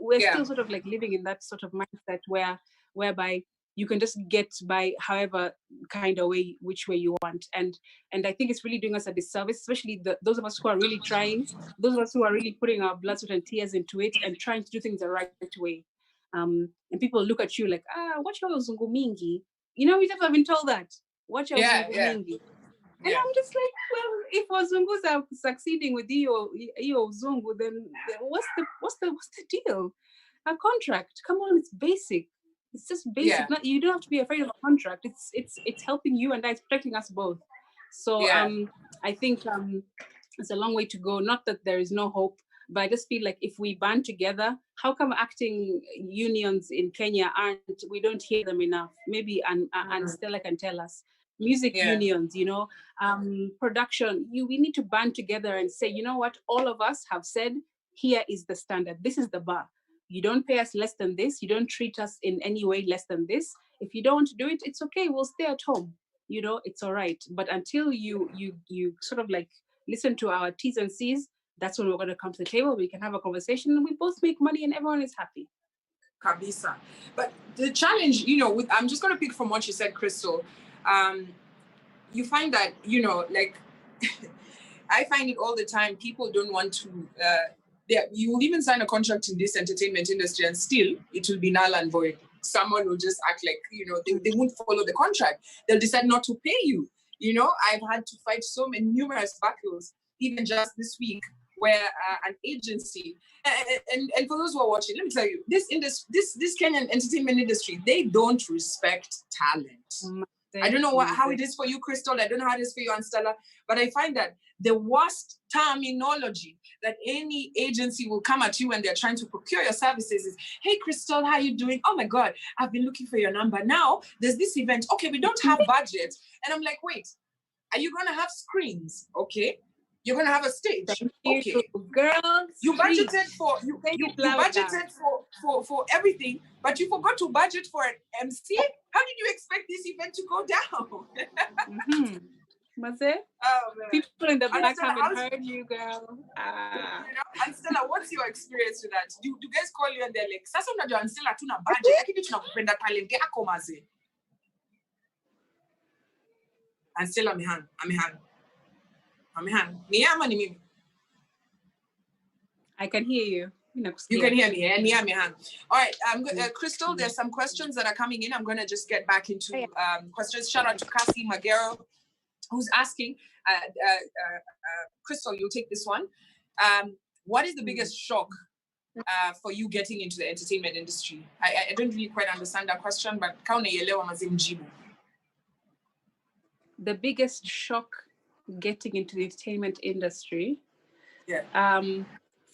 We're still sort of like living in that sort of mindset whereby you can just get by however kind of way, which way you want. And I think it's really doing us a disservice, especially those of us who are really trying, those of us who are really putting our blood, sweat, and tears into it and trying to do things the right way. And people look at you like, watch your Zungu Mingi. You know, we never been told that. Watch your Zungu Mingi. And I'm just like, well, if our Zungus are succeeding with your Zungu, then what's the deal? A contract, come on, it's basic. It's just basic. Not, you don't have to be afraid of a contract. It's helping you and it's protecting us both. So I think it's a long way to go. Not that there is no hope, but I just feel like if we band together, how come acting unions in Kenya we don't hear them enough? Maybe and Stella can tell us. Music unions, you know, production, we need to band together and say, you know what, all of us have said, here is the standard. This is the bar. You don't pay us less than this. You don't treat us in any way less than this. If you don't want to do it, it's okay. We'll stay at home. You know, it's all right. But until you sort of like listen to our T's and C's, that's when we're going to come to the table. We can have a conversation and we both make money and everyone is happy. Kabisa. But the challenge, you know, I'm just going to pick from what you said, Crystal. You find that, you know, like, I find it all the time. People don't want to, you will even sign a contract in this entertainment industry and still it will be null and void. Someone will just act like, you know, they won't follow the contract. They'll decide not to pay you. You know, I've had to fight numerous battles, even just this week, where an agency, and for those who are watching, let me tell you, this Kenyan entertainment industry, they don't respect talent. I don't know how it is for you, Crystal. I don't know how it is for you, Anstella. But I find that the worst terminology that any agency will come at you when they're trying to procure your services is, hey, Crystal, how are you doing? Oh, my God, I've been looking for your number. Now, there's this event. Okay, we don't have budget. And I'm like, wait, are you going to have screens? Okay. You're going to have a stage. Okay. Girls, you budgeted for you budgeted for everything, but you forgot to budget for an MC. How did you expect this event to go down? People in the back haven't heard you, girl. You know, and Stella, what's your experience with that? Do guys call you and they're like, sasa unajua Stella tuna budget, lakini tunakupenda talent yako maze. And Stella amehang. Ni ama ni mimi? I can hear you. You can hear me. And yeah, all right. Crystal, there's some questions that are coming in. I'm going to just get back into questions. Shout out to Cassie Magero, who's asking. Crystal, you'll take this one. What is the biggest shock for you getting into the entertainment industry? I don't really quite understand that question, but the biggest shock getting into the entertainment industry,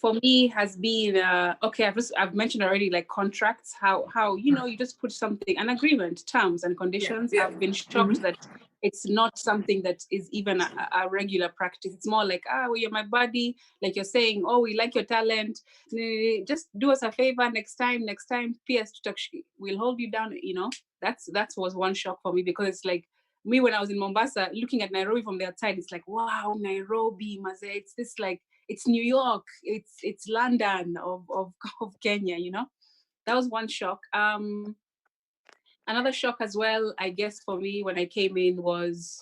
for me has been I've mentioned already, like contracts, how you just put something, an agreement, terms and conditions. I've been shocked that it's not something that is even a regular practice. It's more like, well, you're my buddy, like you're saying, oh, we like your talent, just do us a favor next time, PS we'll hold you down. That was one shock for me, because it's like, me when I was in Mombasa, looking at Nairobi from the outside, it's like, wow, Nairobi, Maze, it's this, like, it's New York, it's London of Kenya, That was one shock. Another shock as well, I guess, for me when I came in was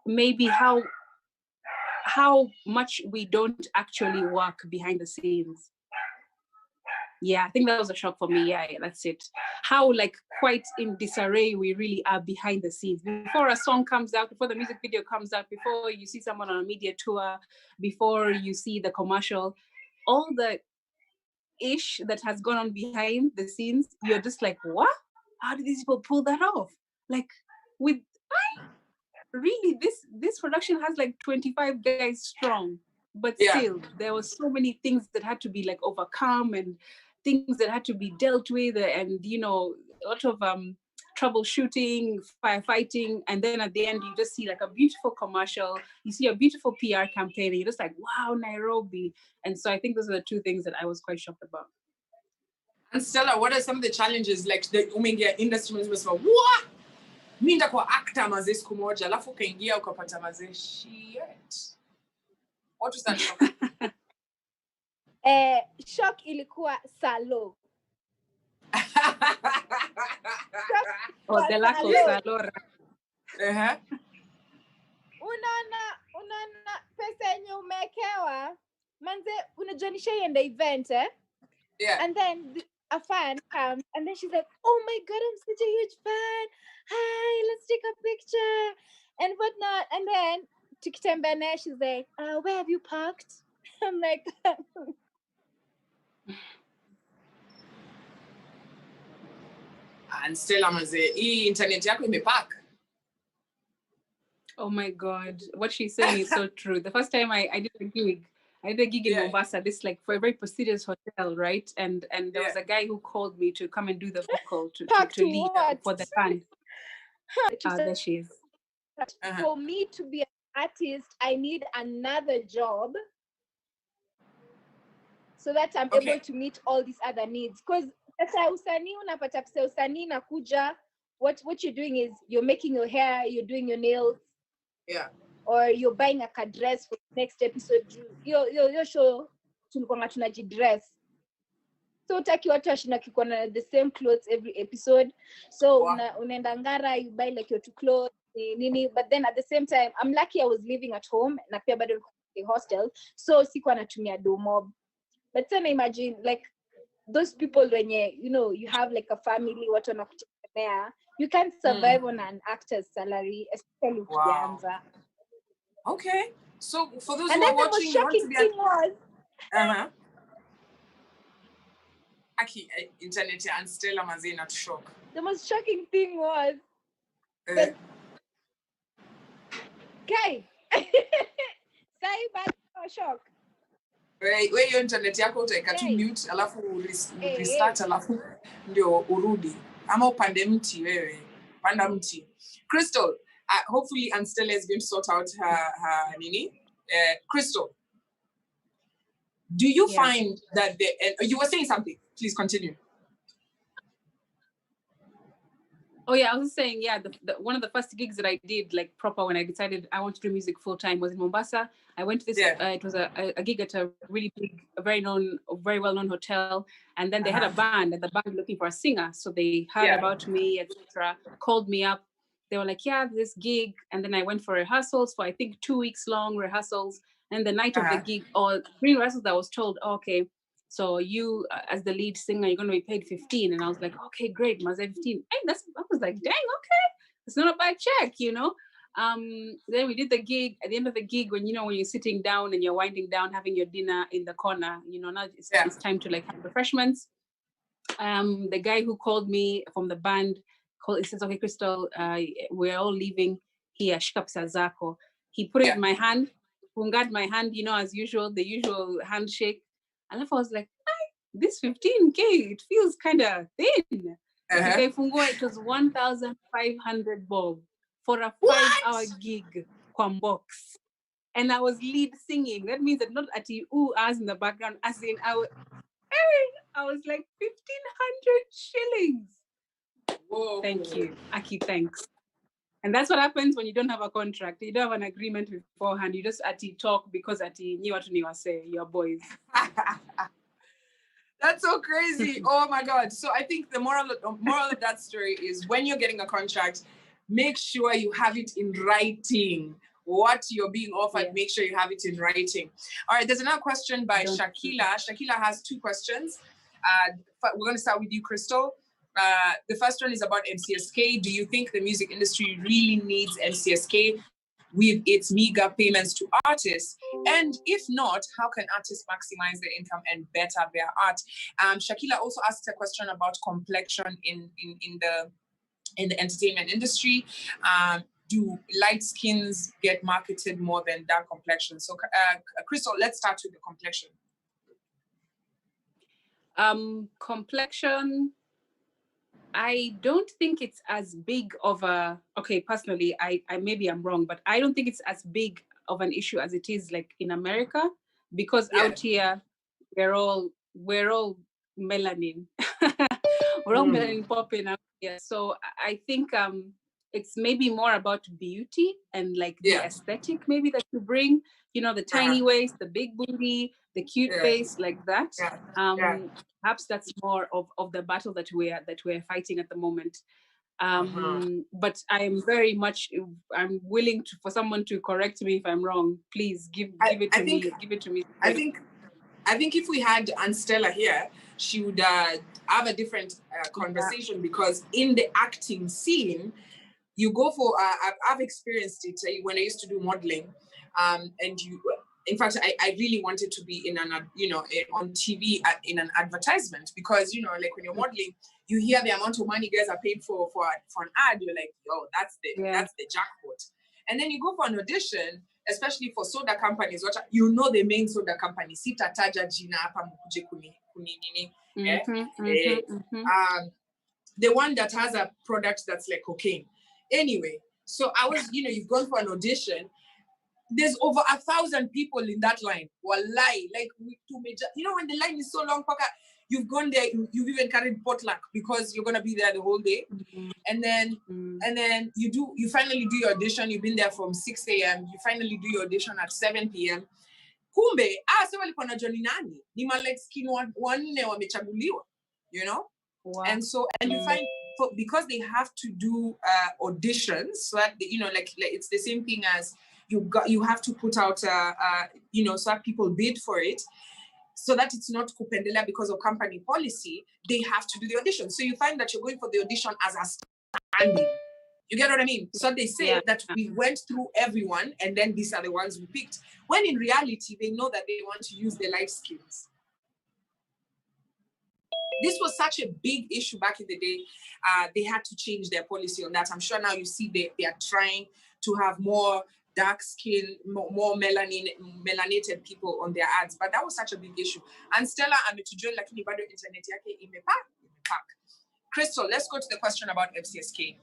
maybe how much we don't actually work behind the scenes. Yeah, I think that was a shock for me. Yeah, that's it. How, like, quite in disarray we really are behind the scenes. Before a song comes out, before the music video comes out, before you see someone on a media tour, before you see the commercial, all the ish that has gone on behind the scenes, you're just like, what? How did these people pull that off? Like, really, this production has like 25 guys strong, but still there was so many things that had to be like overcome, and things that had to be dealt with, and a lot of troubleshooting, firefighting, and then at the end you just see like a beautiful commercial, you see a beautiful PR campaign, and you're just like, wow, Nairobi. And so I think those are the two things that I was quite shocked about. And Stella, what are some of the challenges, like the industry was what? Mi ndakuwa actor maze siku moja, alafu ukaingia ukapata maze shit. What was that shock? Shock ilikuwa salo. The lack of salora. Unaona pesa yenye umekewa, manze unajua nishaenda event, and then a fan comes, and then she's like, oh my god, I'm such a huge fan, hi, let's take a picture and whatnot. And then tukitembea, she's like, where have you parked? I'm like, and Stella maze, hii internet yako imepark. Oh my god, what she's saying is so true. The first time I did a gig in Mombasa, this, like, for a very prestigious hotel, right? And there was a guy who called me to come and do the vocal to lead for the band. There she is. For me to be an artist, I need another job so that I'm able to meet all these other needs. Because unapata pesa usanii nakuja, what you're doing is you're making your hair, you're doing your nails, or you're buying a dress for the next episode. Your show tulikuwa tunajidress, so utaki watu washindakikuwa na the same clothes every episode. So unaenda Ngara, you buy like your two clothes nini, but then at the same time I'm lucky I was living at home na pia bado in hostel, so sikuwa natumia do mob. But then imagine, like, those people when you have like a family, watu wanakutegemea, you can't survive on an actor's salary, especially ukianza. Okay, so for those and who then are watching, the most shocking thing was Aki internet and Stella maze not shock. The most shocking thing was that guy sai bad shock. Wewe hiyo internet yako utaika tu mute, alafu restart, alafu ndio urudi, ama upande mti wewe, panda mti. Crystal, hopefully Stella is going to sort out her nini. Crystal, do you find that you were saying something? Please continue. Oh yeah, I was saying, one of the first gigs that I did, like, proper, when I decided I want to do music full time, was in Mombasa. I went to this. It was a gig at a really big, very well known hotel, and then they had a band, and the band looking for a singer. So they heard about me, etc. Called me up, they were like, yeah, this gig. And then I went for rehearsals for, I think, 2 weeks long rehearsals. And the night of the gig, or 3 rehearsals, I was told, okay, so you, as the lead singer, you're going to be paid 15. And I was like, okay, great, Maze 15. Hey, I was like, dang, okay. It's not a bad check, you know? Then we did the gig. At the end of the gig, when you're sitting down and you're winding down, having your dinner in the corner, now it's time to like have refreshments. The guy who called me from the band, he says, okay, Crystal, we're all leaving here, shika pesa zako. He put it in my hand, fungad my hand, as usual, the usual handshake. And I was like, this 15K, it feels kind of thin. Okay, fungo, it was 1,500 bob for a 5-hour gig, box. And I was lead singing. That means that not at you as in the background, as in I was like 1,500 shillings. Whoa. Thank you, Aki, thanks. And that's what happens when you don't have a contract. You don't have an agreement beforehand. You just talk because knew what you say, your boys. That's so crazy. Oh my God. So I think the moral of that story is when you're getting a contract, make sure you have it in writing. What you're being offered, make sure you have it in writing. All right, there's another question by Shakila. Shakila has 2 questions. We're going to start with you, Crystal. The first one is about MCSK. Do you think the music industry really needs MCSK with its meager payments to artists? And if not, how can artists maximize their income and better their art? Shakila also asked a question about complexion in the entertainment industry. Do light skins get marketed more than dark complexion? So, Crystal, let's start with the complexion. Complexion, I don't think it's as big of a, okay, personally, I maybe I'm wrong, but I don't think it's as big of an issue as it is like in America, because out here, we're all melanin. We're all melanin popping out here. So I think it's maybe more about beauty and like the aesthetic maybe that you bring, the tiny waist, the big booty, the cute face, like that. Perhaps that's more of the battle that we're fighting at the moment. But I'm I'm willing for someone to correct me if I'm wrong. Please give it to me. Give it to me. I think if we had Anstella here, she would have a different conversation, because in the acting scene, you go for, I've experienced it when I used to do modeling, and in fact, I really wanted to be in on TV in an advertisement, because, like when you're modeling, you hear the amount of money guys are paid for an ad, you're like, oh, that's the jackpot. And then you go for an audition, especially for soda companies, the main soda company, Sita Taja Jina hapa mkuje kunini. The one that has a product that's like cocaine. Anyway, so I was, you've gone for an audition. There's over 1,000 people in that line. Wallahi, like when the line is so long, you've gone there, you've even carried potluck because you're gonna be there the whole day. And then you finally do your audition. You've been there from 6 a.m. You finally do your audition at 7 p.m. Kumbe, sasa walikuwa na Johnny nani? Ni light skin wanne wamechaguliwa, And so, and you find, because they have to do auditions, so that like it's the same thing as you have to put out so that people bid for it, so that it's not kupendela because of company policy. They have to do the audition. So you find that you're going for the audition as a standing. You get what I mean? So they say that we went through everyone and then these are the ones we picked. When in reality, they know that they want to use the life skills. This was such a big issue back in the day. They had to change their policy on that. I'm sure now you see they are trying to have more dark skin, more melanated people on their ads. But that was such a big issue. And Stella, ametujoin lakini bado internet yake imepak. Crystal, let's go to the question about FCSK.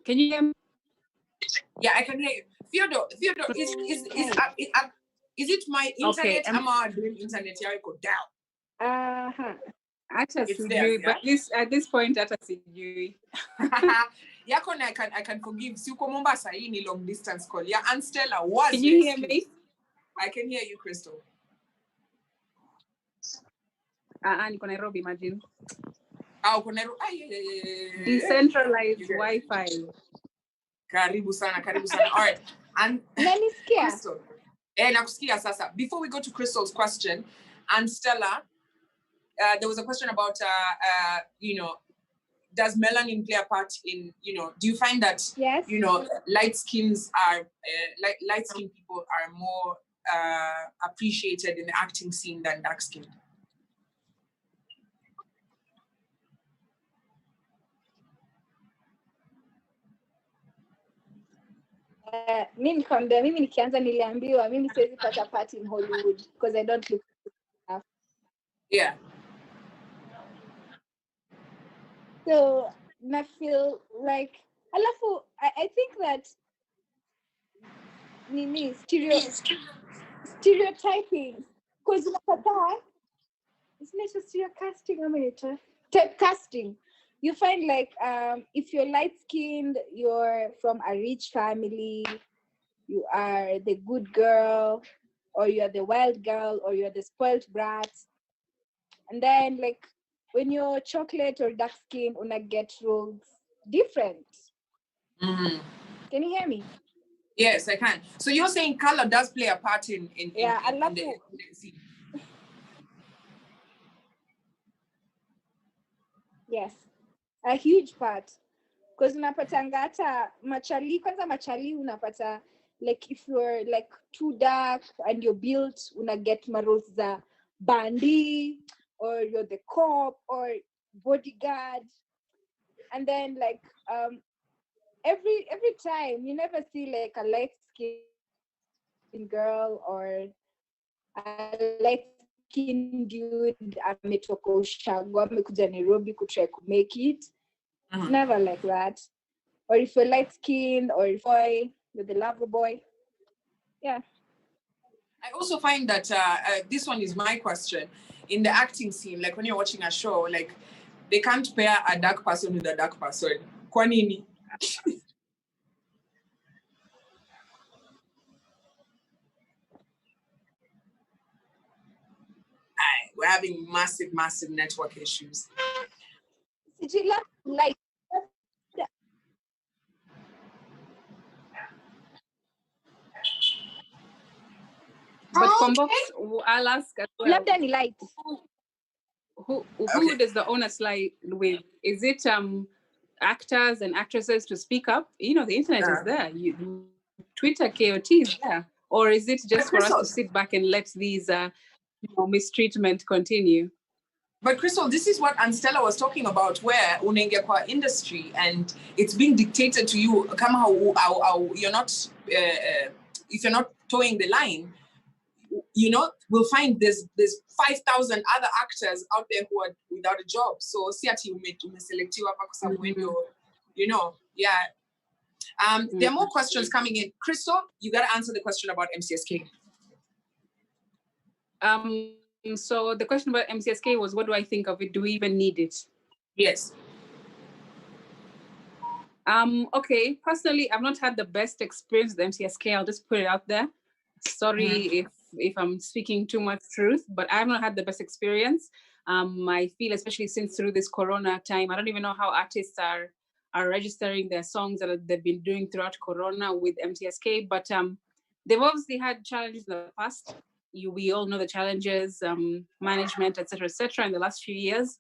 Can you hear me? Yeah, I can hear you. Theodore, is it my internet? I'm doing internet here. Go down. But at this point, that's you. I can forgive. Suko Mombasa, ini long distance call. Yeah, and Stella was. Can you hear me? I can hear you, Crystal. Niko Nairobi, imagine. Uko Nairobi. Decentralized Wi-Fi. Karibu sana. All right. And Crystal. Nakusikia sasa. Before we go to Crystal's question, and Stella, there was a question about, does melanin play a part in, do you find that, light-skinned people are more appreciated in the acting scene than dark-skinned? Mimi nikianza niliambiwa mimi siwezi pata part in Hollywood because I don't look enough. Yeah. So I feel like I think that stereotyping because it's not just stereocasting, typecasting. You find like if you're light-skinned, you're from a rich family, you are the good girl, or you're the wild girl, or you're the spoiled brat. And then like when you're chocolate or dark-skinned, una get roles different. Mm-hmm. Can you hear me? Yes, I can. So you're saying color does play a part in the scene? Yes, a huge part. Because unapatanga hata machali unapata, like if you're like too dark and you're built, una get maroles za bandi, or you're the cop or bodyguard. And then like every time you never see like a light-skinned girl or a light-skinned dude ametoka ushago amekuja Nairobi kutry to make it. It's never like that. Or if you're light-skinned or if you're the lover boy. Yeah. I also find that this one is my question. In the acting scene, like when you're watching a show, like they can't pair a dark person with a dark person. Kwa nini? We're having massive network issues. Like But Combox, I'll ask as well. Love any light. Who does the owner slide with? Is it actors and actresses to speak up? The internet is there. Twitter KOT is there. Or is it just for us to sit back and let these mistreatment continue? But Crystal, this is what Anstella was talking about, where unaingia kwa industry and it's being dictated to you. Kama you're not, if you're not towing the line, we'll find there's 5,000 other actors out there who are without a job. So si ati umeselektiwa hapa kwa sababu yeah. There are more questions coming in. Crystal, you got to answer the question about MCSK. So the question about MCSK was, what do I think of it? Do we even need it? Yes. Okay, personally, I've not had the best experience with MCSK. I'll just put it out there. Sorry if I'm speaking too much truth, but I've not had the best experience. I feel, especially since through this Corona time, I don't even know how artists are registering their songs that they've been doing throughout Corona with MCSK, but they've obviously had challenges in the past. We all know the challenges, management, etc., in the last few years.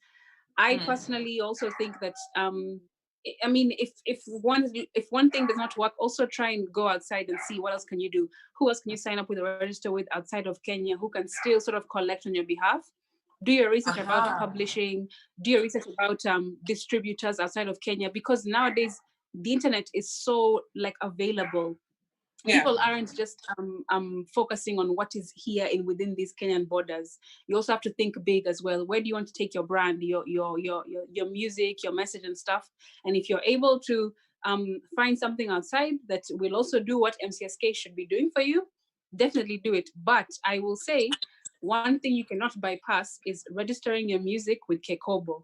I personally also think that, I mean, if one thing does not work, also try and go outside and see what else can you do. Who else can you sign up with or register with outside of Kenya who can still sort of collect on your behalf? Do your research about publishing. Do your research about distributors outside of Kenya, because nowadays the internet is so like available. Yeah. People aren't just focusing on what is here within these Kenyan borders. You also have to think big as well. Where do you want to take your brand, your music, your message and stuff? And if you're able to find something outside that will also do what MCSK should be doing for you, definitely do it. But I will say, one thing you cannot bypass is registering your music with Kekobo,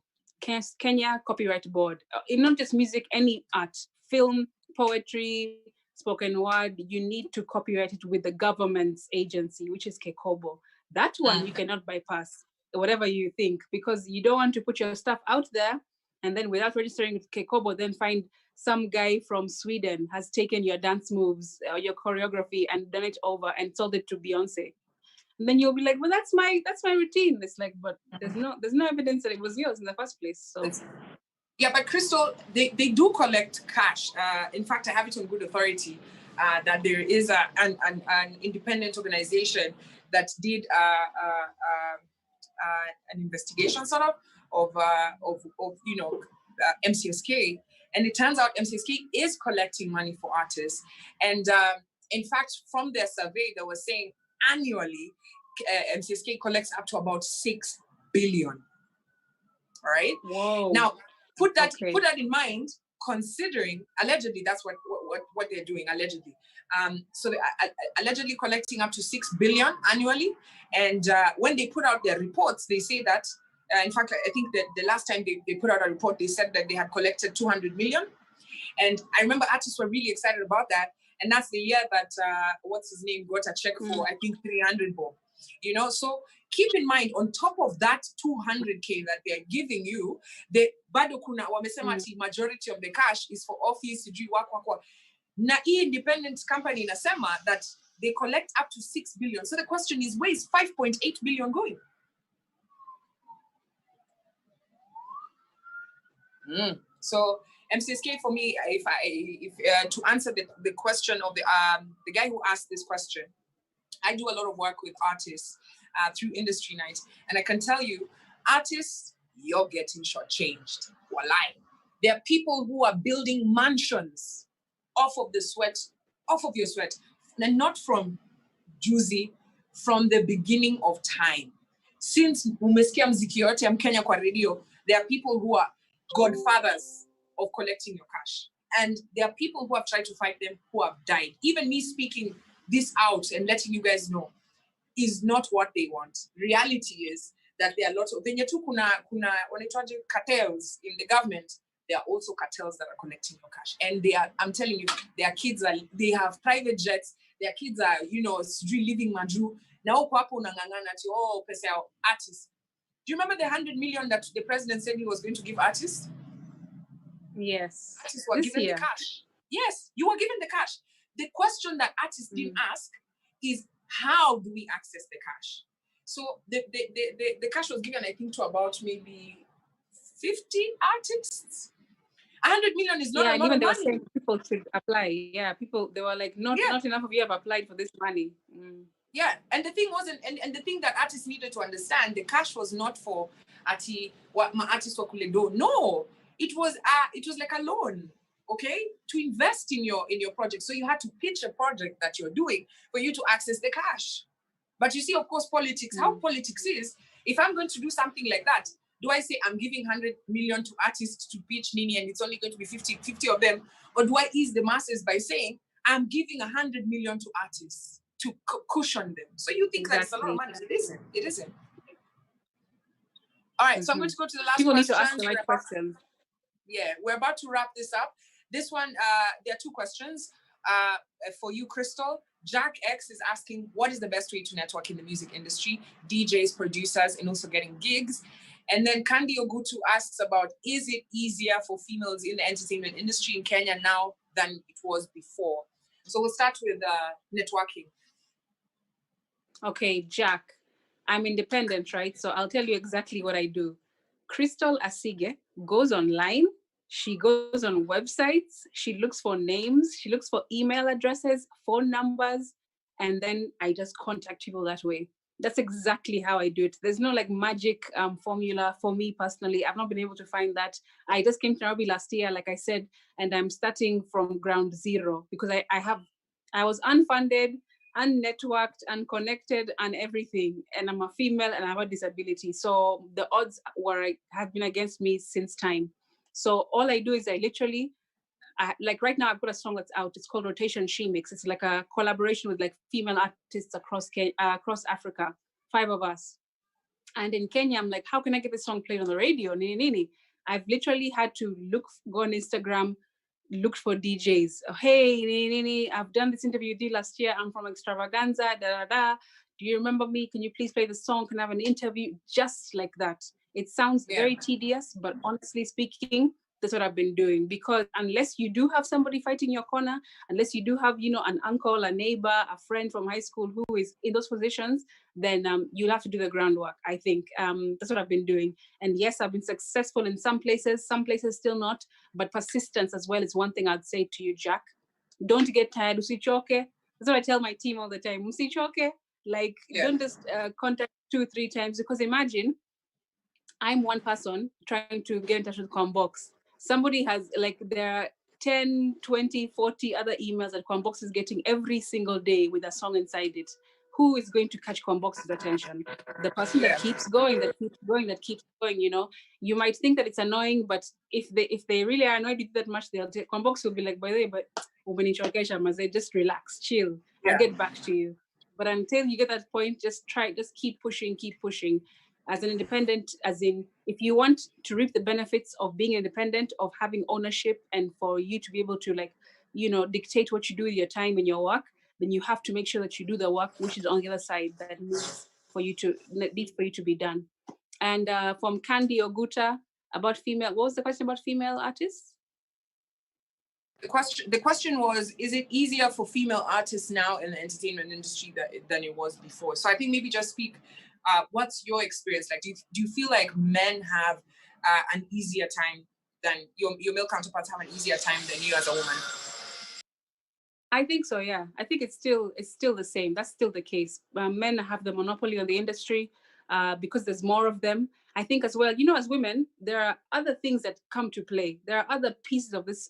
Kenya Copyright Board. Not just music, any art, film, poetry, spoken word, you need to copyright it with the government's agency, which is Kekobo. That one you cannot bypass. whatever you think, because you don't want to put your stuff out there and then without registering with Kekobo, then find some guy from Sweden has taken your dance moves or your choreography and done it over and sold it to Beyonce. And then you'll be like, well, that's my routine. It's like, but there's no evidence that it was yours in the first place. So yeah, but Crystal, they do collect cash. In fact, I have it on good authority that there is an independent organization that did an investigation sort of MCSK, and it turns out MCSK is collecting money for artists. And in fact, from their survey, they were saying annually MCSK collects up to about 6 billion. All right. Whoa. Now put that in mind, considering allegedly that's what they're doing allegedly. So they are allegedly collecting up to 6 billion annually. And when they put out their reports, they say that, in fact, I think that the last time they put out a report, they said that they had collected 200 million. And I remember artists were really excited about that. And that's the year that, what's his name, got a check for, I think, 300 bob. You know, so keep in mind, on top of that 200K that they're giving you, the bado kuna wamesema ati majority of the cash is for office, na independent company inasema that they collect up to 6 billion. So the question is, where is 5.8 billion going? So MCSK for me, if to answer the question of the guy who asked this question, I do a lot of work with artists through Industry Night, and I can tell you, artists, you're getting shortchanged. Walai. There are people who are building mansions off of your sweat, and not from juicy, from the beginning of time. Since umesikia mziki yote ya Mkenya kwa radio, there are people who are godfathers of collecting your cash. And there are people who have tried to fight them who have died. Even me speaking this out and letting you guys know is not what they want. Reality is that there are lots of kuna cartels in the government. There are also cartels that are collecting your cash. And I'm telling you, their kids they have private jets. Their kids are, living maju. Now pesa artists. Do you remember the 100 million that the president said he was going to give artists? Yes. Artists were given the cash. Yes, you were given the cash. The question that artists didn't ask is, how do we access the cash? So the cash was given, I think, to about maybe 50 artists. 100 million is not a lot of money. Even they were saying people should apply. Yeah, they were like, not enough of you have applied for this money. Yeah, and the thing wasn't, and the thing that artists needed to understand, the cash was not for what my artists were kuledo. No, it was like a loan, okay, to invest in your project. So you had to pitch a project that you're doing for you to access the cash. But you see, of course, politics, how politics is, if I'm going to do something like that, do I say I'm giving 100 million to artists to pitch Nini and it's only going to be 50 of them? Or do I ease the masses by saying I'm giving 100 million to artists to cushion them? So you think that's a lot of money. It isn't. All right, so I'm going to go to the last People question. Need to ask the right questions. Yeah, we're about to wrap this up. This one, there are two questions for you, Crystal. JacX is asking, what is the best way to network in the music industry? DJs, producers, and also getting gigs. And then Kandi Ogutu asks about, is it easier for females in the entertainment industry in Kenya now than it was before? So we'll start with networking. Okay, Jack, I'm independent, right? So I'll tell you exactly what I do. Crystal Asige goes online. She goes on websites. She looks for names. She looks for email addresses, phone numbers, and then I just contact people that way. That's exactly how I do it. There's no like magic formula for me personally. I've not been able to find that. I just came to Nairobi last year, like I said, and I'm starting from ground zero because I was unfunded, unnetworked, unconnected, and everything. And I'm a female and I have a disability. So the odds have been against me since time. So all I do is I literally, like right now I've got a song that's out. It's called Rotation She Mix. It's like a collaboration with like female artists across Africa, 5 of us. And in Kenya, I'm like, how can I get this song played on the radio? I've literally had to go on Instagram, look for DJs. Hey, I've done this interview with you last year. I'm from Extravaganza, Do you remember me? Can you please play the song? Can I have an interview? Just like that. It sounds very tedious, but honestly speaking, that's what I've been doing. Because unless you do have somebody fighting your corner, unless you do have, you know, an uncle, a neighbor, a friend from high school who is in those positions, then you'll have to do the groundwork, I think. That's what I've been doing. And yes, I've been successful in some places still not, but persistence as well is one thing I'd say to you, Jack. Don't get tired, usichoke. That's what I tell my team all the time, usichoke. Like, don't just contact 2-3 times, because imagine, I'm one person trying to get in touch with Combox. Somebody has, like, there are 10, 20, 40 other emails that Combox is getting every single day with a song inside it. Who is going to catch Combox's attention? The person that keeps going, that keeps going, you know? You might think that it's annoying, but if they really are annoyed with that much, Combox will be like, by the way, but just relax, chill. I'll get back to you. But until you get that point, just keep pushing. As an independent, as in, if you want to reap the benefits of being independent, of having ownership, and for you to be able to, like, you know, dictate what you do with your time and your work, then you have to make sure that you do the work which is on the other side that needs for you to be done. And from Candy Oguta about female, what was the question about female artists? The question was, is it easier for female artists now in the entertainment industry than it was before? So I think maybe just speak, what's your experience like? Do you feel like men have an easier time than your male counterparts have an easier time than you as a woman? I think so, yeah. I think it's still the same. That's still the case. Men have the monopoly on the industry because there's more of them. I think as well, you know, as women, there are other things that come to play. There are other pieces of this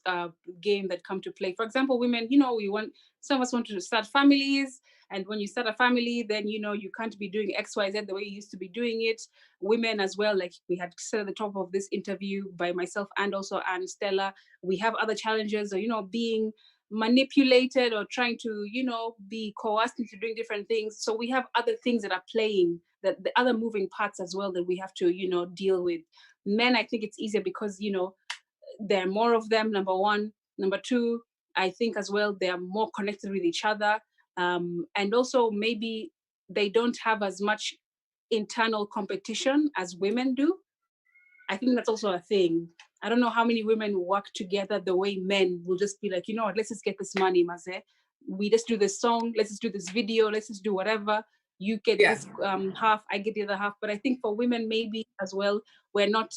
game that come to play. For example, women, you know, some of us want to start families. And when you start a family, then, you know, you can't be doing X, Y, Z the way you used to be doing it. Women as well, like we had said at the top of this interview by myself and also Anne Stella, we have other challenges, or, you know, being manipulated or trying to, you know, be coerced into doing different things. So we have other things that are playing, that the other moving parts as well that we have to, you know, deal with. Men, I think it's easier because, you know, there are more of them, number one. Number two, I think as well, they are more connected with each other. And also maybe they don't have as much internal competition as women do. I think that's also a thing. I don't know how many women work together the way men will just be like, you know what, let's just get this money, Maze. We just do this song, let's just do this video, let's just do whatever. You get this half, I get the other half. But I think for women, maybe as well, we're not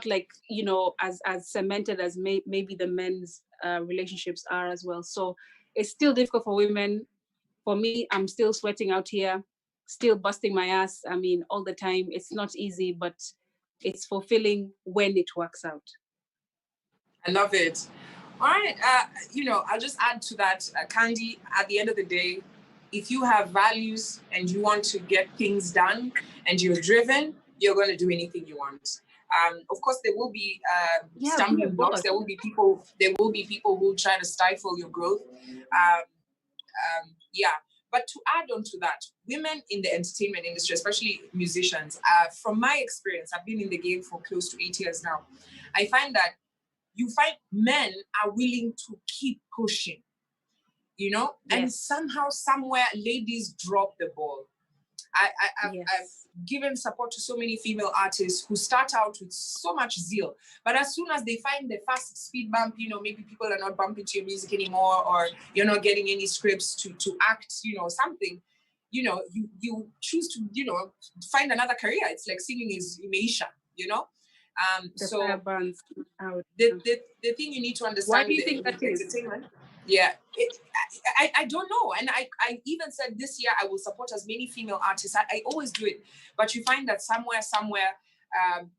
like, you know, as cemented as maybe the men's relationships are as well. So it's still difficult for women. For me, I'm still sweating out here, still busting my ass. I mean, all the time. It's not easy, but it's fulfilling when it works out. I love it. All right. You know, I'll just add to that, Candy, at the end of the day, if you have values and you want to get things done and you're driven, you're going to do anything you want. Of course, there will be stumbling blocks. There will be people who try to stifle your growth. But to add on to that, women in the entertainment industry, especially musicians, from my experience, I've been in the game for close to 8 years now. I find that you find men are willing to keep pushing, you know, and somehow, somewhere, ladies drop the ball. I've given support to so many female artists who start out with so much zeal, but as soon as they find the fast speed bump, you know, maybe people are not bumping to your music anymore, or you're not getting any scripts to act, you know, something, you know, you choose to, you know, find another career. It's like singing is imeisha, you know. So the thing you need to understand. Why do you think that is? Entertainment. Yeah, I don't know. And I even said this year I will support as many female artists. I always do it. But you find that somewhere,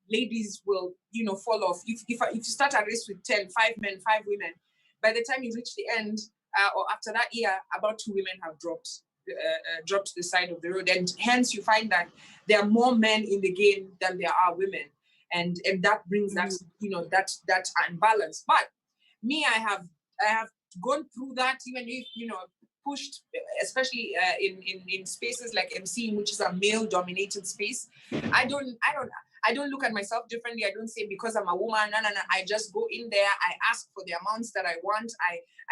ladies will, you know, fall off. If you start a race with 10, 5 men, 5 women, by the time you reach the end, or after that year, about 2 women have dropped to the side of the road. And hence you find that there are more men in the game than there are women. And that brings that, you know, that imbalance. But me, I have gone through that, even if, you know, pushed, especially in spaces like MC, which is a male dominated space. I don't look at myself differently. I don't say because I'm a woman, no. I just go in there, I ask for the amounts that I want,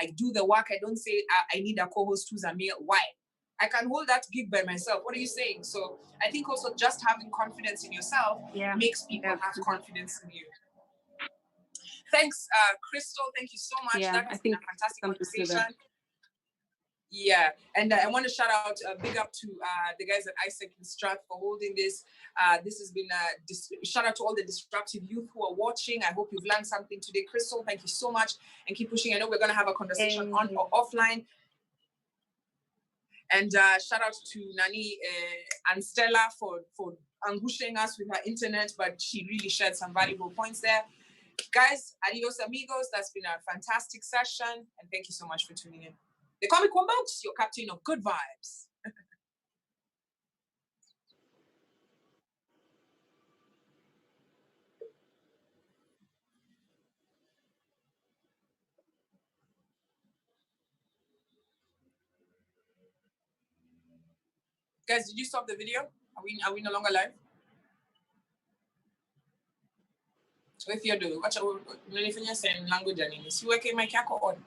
I do the work. I don't say I need a co-host who's a male. Why? I can hold that gig by myself. What are you saying? So I think also just having confidence in yourself makes people have confidence in you. Thanks, Crystal. Thank you so much. Yeah, That has been a fantastic conversation. That. Yeah, and I want to shout out, big up to the guys at Isaac and Strat for holding this. This has been a shout out to all the disruptive youth who are watching. I hope you've learned something today. Crystal, thank you so much, and keep pushing. I know we're going to have a conversation on or offline. And shout out to Nani and Stella for anguishing us with her internet, but she really shared some valuable points there. Guys, adios amigos. That's been a fantastic session, and thank you so much for tuning in. They call me Kwambox, your captain of good vibes. Guys, did you stop the video? Are we no longer live? So if you do, watch out. If you're saying language, you work in my kako on.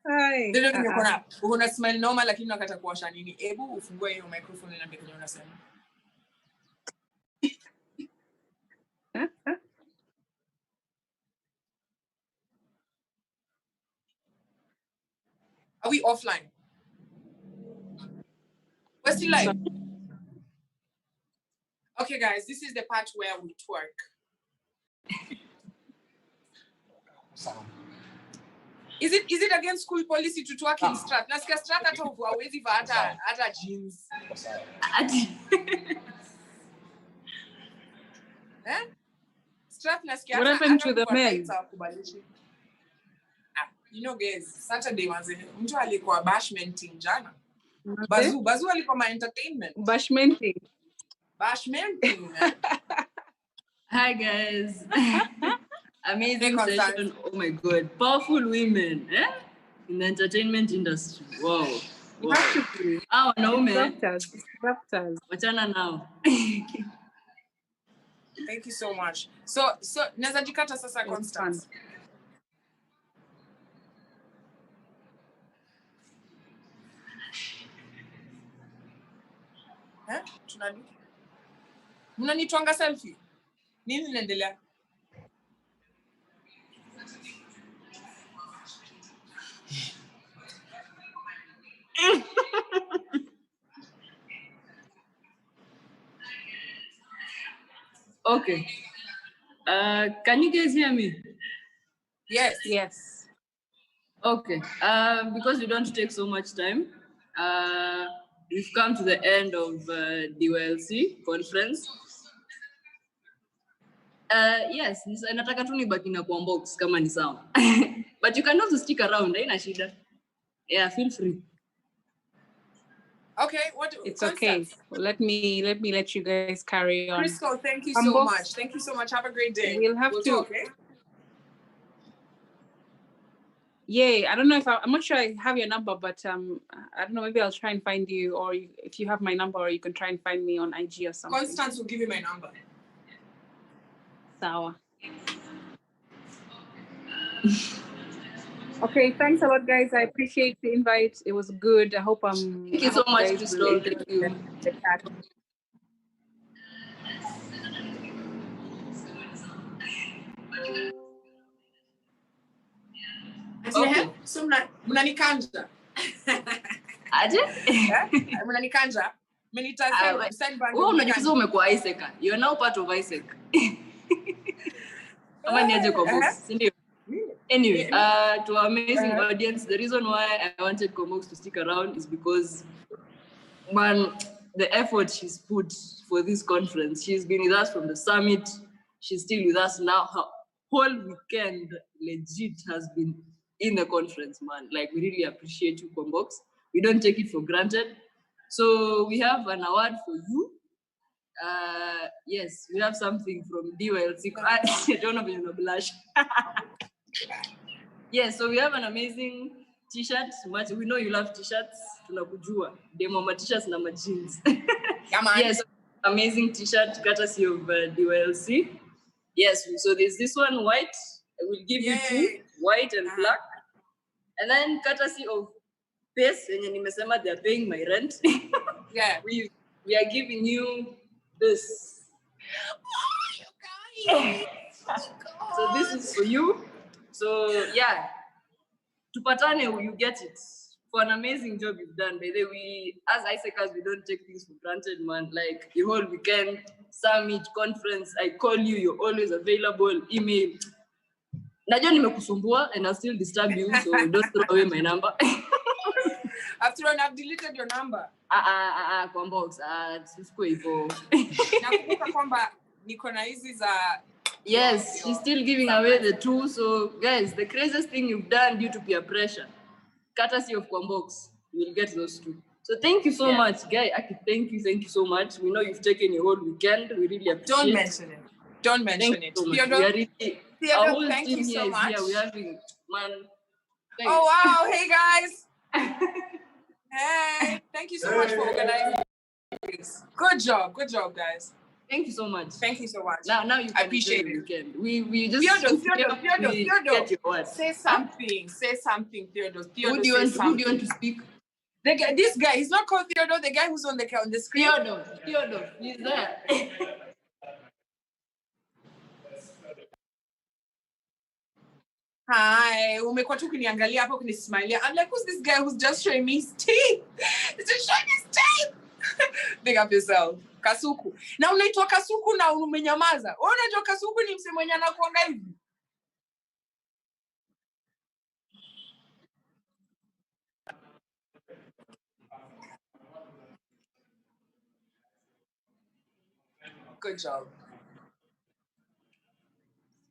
Hi. Una smell normal lakini unakata kuwasha nini? Ebu ufungue hiyo microphone na mbele unasema. Are we offline? We're still live. Okay, guys, this is the part where we twerk. Is it against school policy to twerk in Strat? Nasikia Strat hata hawezi vaa hata jeans. Strat nasikia. What happened to the men? You know, guys, Saturday was mtu alikuwa bashmenting jana. Bazu alikuwa ma entertainment. Bashmenting. Hi guys. Amazing session. Oh my god. Powerful women in the entertainment industry. Wow. Oh no man. Disruptors. Wachana now. Thank you so much. So naweza jikata sasa Constance. Tunani? Mnanitwanga selfie? Nini inaendelea? Okay. Can you guys hear me? Yes. Okay. Because we don't take so much time, we've come to the end of DYLC conference. Yes, nataka tu nibaki na Kwambox kama ni sawa. But you can also stick around, haina shida. Yeah, feel free. Okay, it's okay. Let me let you guys carry on. Crystal, thank you so much. Thank you so much. Have a great day. We'll to talk, okay? Yeah, I don't know if I'm not sure I have your number, but I don't know, maybe I'll try and find you, or if you have my number, or you can try and find me on IG or something. Constance will give you my number. Sawa. Okay, thanks a lot, guys. I appreciate the invite. It was good. I hope Thank you so much, Crystal. Thank you. Okay. So mnanikanja. Aje? Mnanikanja. Wewe unajikuza umekuwa Isaac. You are now part of Isaac. Kama ni aje kwa box, si ndio? Anyway, to our amazing audience, the reason why I wanted Kwambox to stick around is because, man, the effort she's put for this conference. She's been with us from the summit. She's still with us now. Her whole weekend, legit, has been in the conference, man. Like, we really appreciate you, Kwambox. We don't take it for granted. So we have an award for you. Yes, we have something from DYLC. I don't know if you're gonna blush. Yes, so we have an amazing t-shirt. We know you love t-shirts. Tunakujua. Demo ma t-shirts na ma jeans. Yes, amazing t-shirt courtesy of DYLC. Yes, so there's this one white, I will give you 2, white and black. And then courtesy of Pace, they are paying my rent. Yeah. We are giving you this. Oh, you guys. So this is for you. So yeah, Tupatane, you get it. For an amazing job you've done. By the way, as ISECers, we don't take things for granted, man. Like the whole weekend, summit, conference, I call you, you're always available, email. Najua nimekusumbua and I'll still disturb you, so don't throw away my number. After all, I've deleted your number. Kwambox, sisiko hivyo. Nakumbuka kwamba niko na hizi za. Yes, she's still giving away the 2. So guys, the craziest thing you've done due to peer pressure, courtesy of Kwambox, you will get those 2. So thank you so much, guy. Thank you so much. We know you've taken your whole weekend. We really appreciate it. Don't mention it. Don't mention it. Theodore, our whole thank team you so much. Here. We're having, man. Thanks. Oh, wow. Hey, guys. Hey, thank you so much for organizing this. Good job, guys. Thank you so much. Thank you so much. Now you can appreciate it. Weekend. We just Theodore. Say something, Theodore. Who do you want to speak? This guy, he's not called Theodore. The guy who's on the screen. Theodore, he's there. Hi, umekuwa tu kuniangalia hapo kunismailia. I'm like, who's this guy who's just showing me his teeth? He's just showing his teeth. Big up yourself. Kasuku. Na unaitwa Kasuku na umenyamaza. Wewe unajua Kasuku ni msemo mwenye anakuanga hivi. Good job.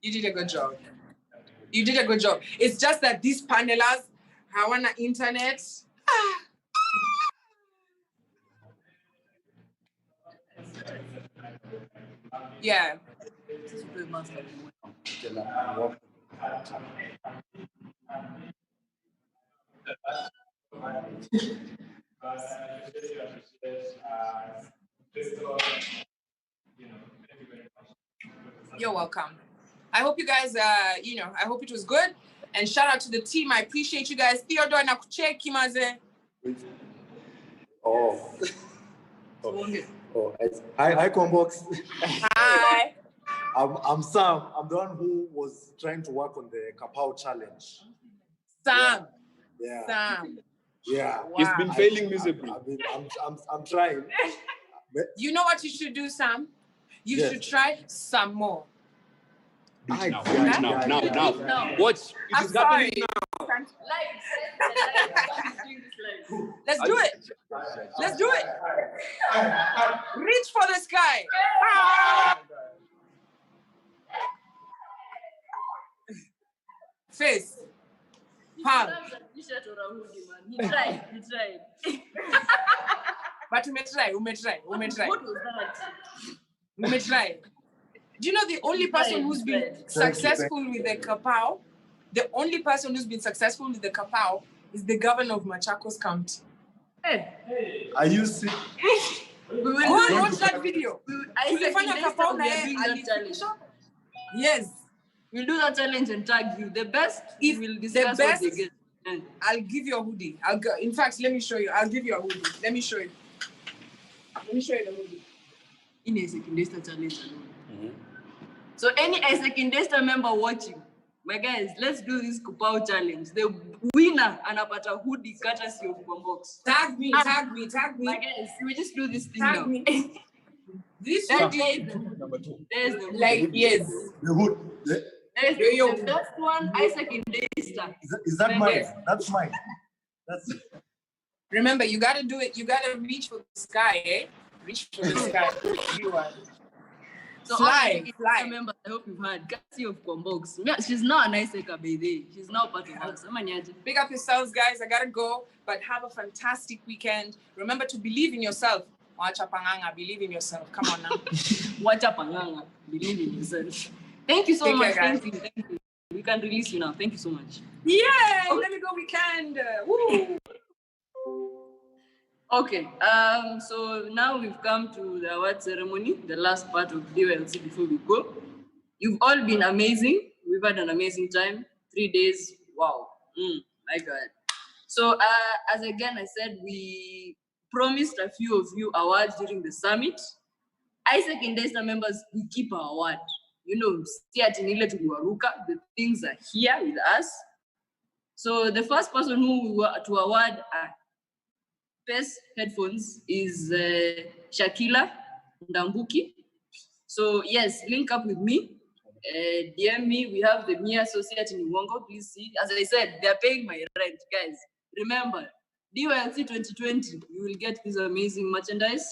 You did a good job. You did a good job. It's just that these panelers hawana internet. Yeah. You're welcome. I hope you guys, I hope it was good. And shout out to the team. I appreciate you guys. Theodore na kucheki maze. Hi, Kwambox. Hi. I'm Sam. I'm the one who was trying to work on the Kapao challenge. Sam. Yeah. Sam. Yeah. Wow. He's been failing miserably. I'm trying. You know what you should do, Sam? You should try some more. Now. Watch. It is happening now. Let's do it. Let's do it. Reach for the sky. Face. Palm. He tried. But umetry. What was that? Umetry. Do you know the only person who's been successful with the Kapao? The only person who's been successful with the Kapao is the governor of Machakos County. Hey. Are you sick? Go and watch that video. Yes. We'll do that challenge and tag you. The best, if we'll discuss what they get. I'll give you a hoodie. In fact, let me show you. I'll give you a hoodie. Let me show you. Let me show you the hoodie. In a second, challenge alone. So any Sekindesta member watching, my guys, let's do this Kupao challenge. The winner anapata hoodie courtesy of Kwambox. Tag me. My guys, we just do this thing tag now. Me. This hoodie. There's the hoodie. Like, yes. The hood. There's the first one, Sekindesta. Is that mine? That's mine. That's. Remember, you gotta do it. You gotta reach for the sky, eh? Reach for the sky. You are. So fly. Remember, I hope you've heard. Courtesy of Kwambox. She's not a nice baby. She's not part of us. Big up yourselves, guys. I gotta go, but have a fantastic weekend. Remember to believe in yourself. Wacha panganga, believe in yourself. Come on now. Wacha panganga, believe in yourself. Thank you so much. Care, Thank you. We can release you now. Thank you so much. Yay! Let me go weekend. Woo! Okay, so now we've come to the award ceremony, the last part of DYLC before we go. You've all been amazing. we've had an amazing time. 3 days, wow, my God. So as again I said, we promised a few of you awards during the summit. Isaac and Daystar members, we keep our word. You know, the things are here with us. So the first person who we were to award best headphones is Shakila Ndambuki. So yes, link up with me. DM me. We have the Mia Associate in Uongo. Please see. As I said, they're paying my rent, guys. Remember, DYLC 2020, you will get this amazing merchandise.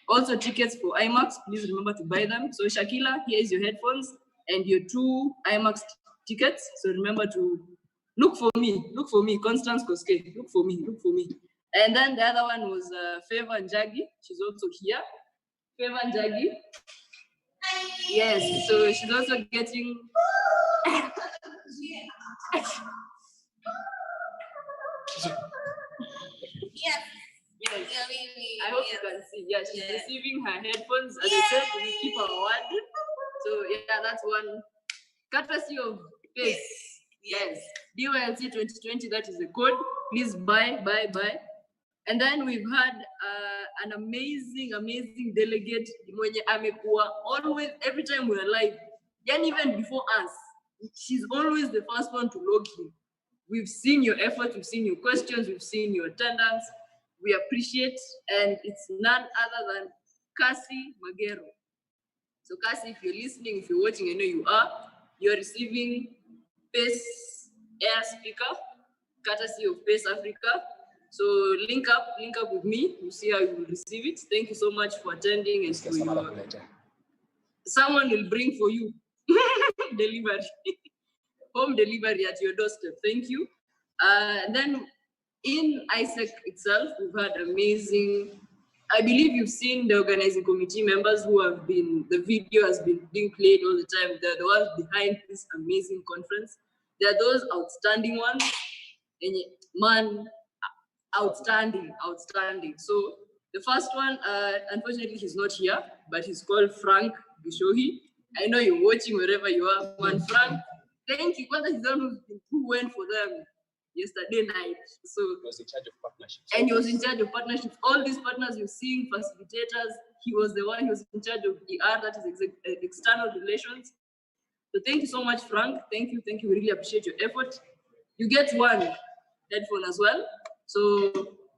Also, tickets for IMAX. Please remember to buy them. So Shakila, here is your headphones and your 2 IMAX tickets. So remember to look for me. Look for me. Constance Koske. Look for me. Look for me. And then the other one was Favor Njagi. She's also here. Favor Njagi. Yes, so she's also getting. Yes. I hope you can see. Yeah, she's receiving her headphones. As I said, we keep our word. So yeah, that's one courtesy of Pace. Yes, DYLC 2020. That is the code. Please buy. And then we've had an amazing delegate, mwenye amekuwa always, every time we're live, and even before us, she's always the first one to log in. We've seen your effort, we've seen your questions, we've seen your attendance. We appreciate, and it's none other than Cassie Magero. So Cassie, if you're listening, if you're watching, I know you are, you're receiving Pace Air Speaker, courtesy of Pace Africa. So link up with me. You see how you will receive it. Thank you so much for attending and for your. Someone will bring for you delivery, home delivery at your doorstep. Thank you. Then in Isaac itself, we've had amazing. I believe you've seen the organizing committee members who have been. The video has been being played all the time. They're the ones behind this amazing conference. They're those outstanding ones. And man. Outstanding. So the first one, unfortunately, he's not here, but he's called Frank Bishohi. I know you're watching wherever you are. One Frank, thank you. He's the one who went for them yesterday night. So he was in charge of partnerships. And he was in charge of partnerships. All these partners you're seeing, facilitators, he was the one who was in charge of ER, that is external relations. So thank you so much, Frank. Thank you. We really appreciate your effort. You get one headphone as well. So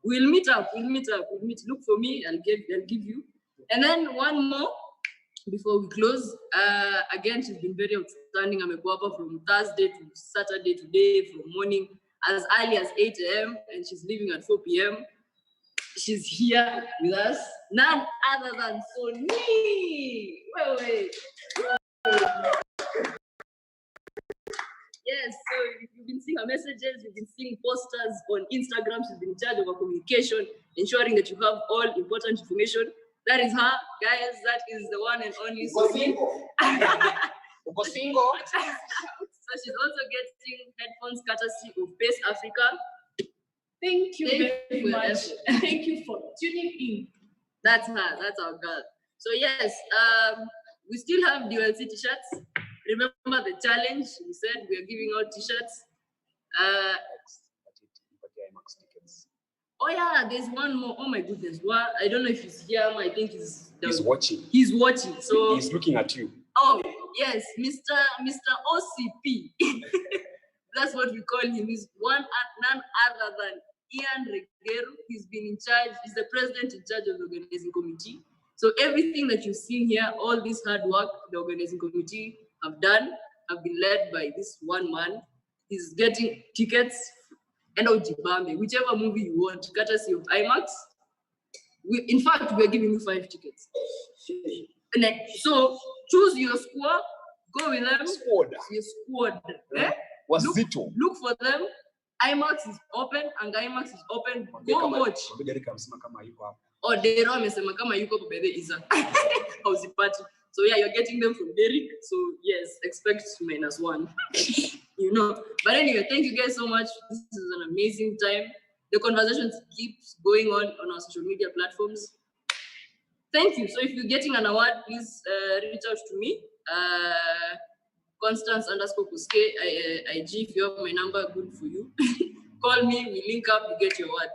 we'll meet up. Look for me. I'll give you. And then one more before we close. Again, she's been very outstanding. I'm a guapa from Thursday to Saturday today, from morning as early as 8 a.m. and she's leaving at 4 p.m. She's here with us. None other than Sony. Wait. Yes, so you've been seeing her messages, you've been seeing posters on Instagram. She's been in charge of our communication, ensuring that you have all important information. That is her, guys. That is the one and only Sophie. So she's also getting headphones courtesy of Pace Africa. Thank you very much. Thank you for tuning in. That's her. That's our girl. So yes, we still have DYLC t-shirts. Remember the challenge? We said we are giving out t-shirts. Oh yeah, there's one more. Oh my goodness. What? I don't know if he's here. I think he's watching. He's watching. So he's looking at you. Oh yes, Mr. OCP. That's what we call him. He's none other than Ian Regeru. He's been in charge. He's the president in charge of the organizing committee. So everything that you've seen here, all this hard work the organizing committee have done, have been led by this one man. He's getting tickets and Ojibambe, whichever movie you want, courtesy of IMAX. In fact, we're giving you 5 tickets. So choose your squad, go with them. Your squad. Look for them. IMAX is open and IMAX is open. Go watch. Oh, Dero amesema kama yuko pabebe Isa. Hausipati. So yeah, you're getting them from Derek. So yes, expect -1. You know. But anyway, thank you guys so much. This is an amazing time. The conversations keeps going on our social media platforms. Thank you. So if you're getting an award, please reach out to me. Constance_Kuske, IG. If you have my number, good for you. Call me, we link up, you get your word.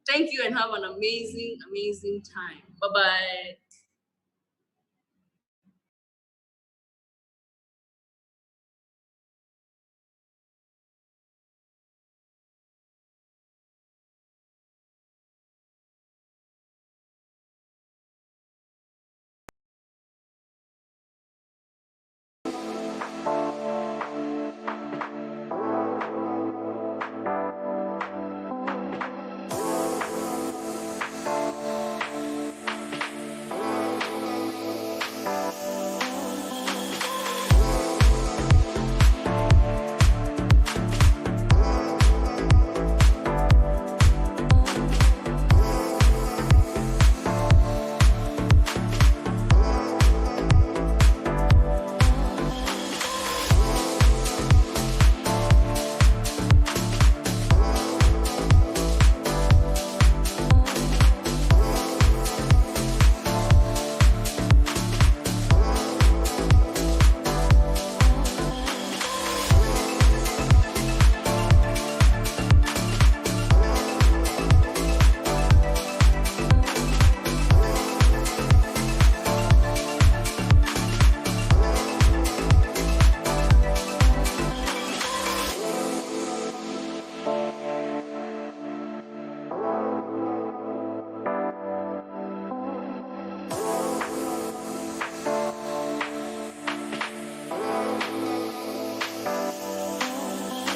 Thank you and have an amazing, amazing time. Bye-bye.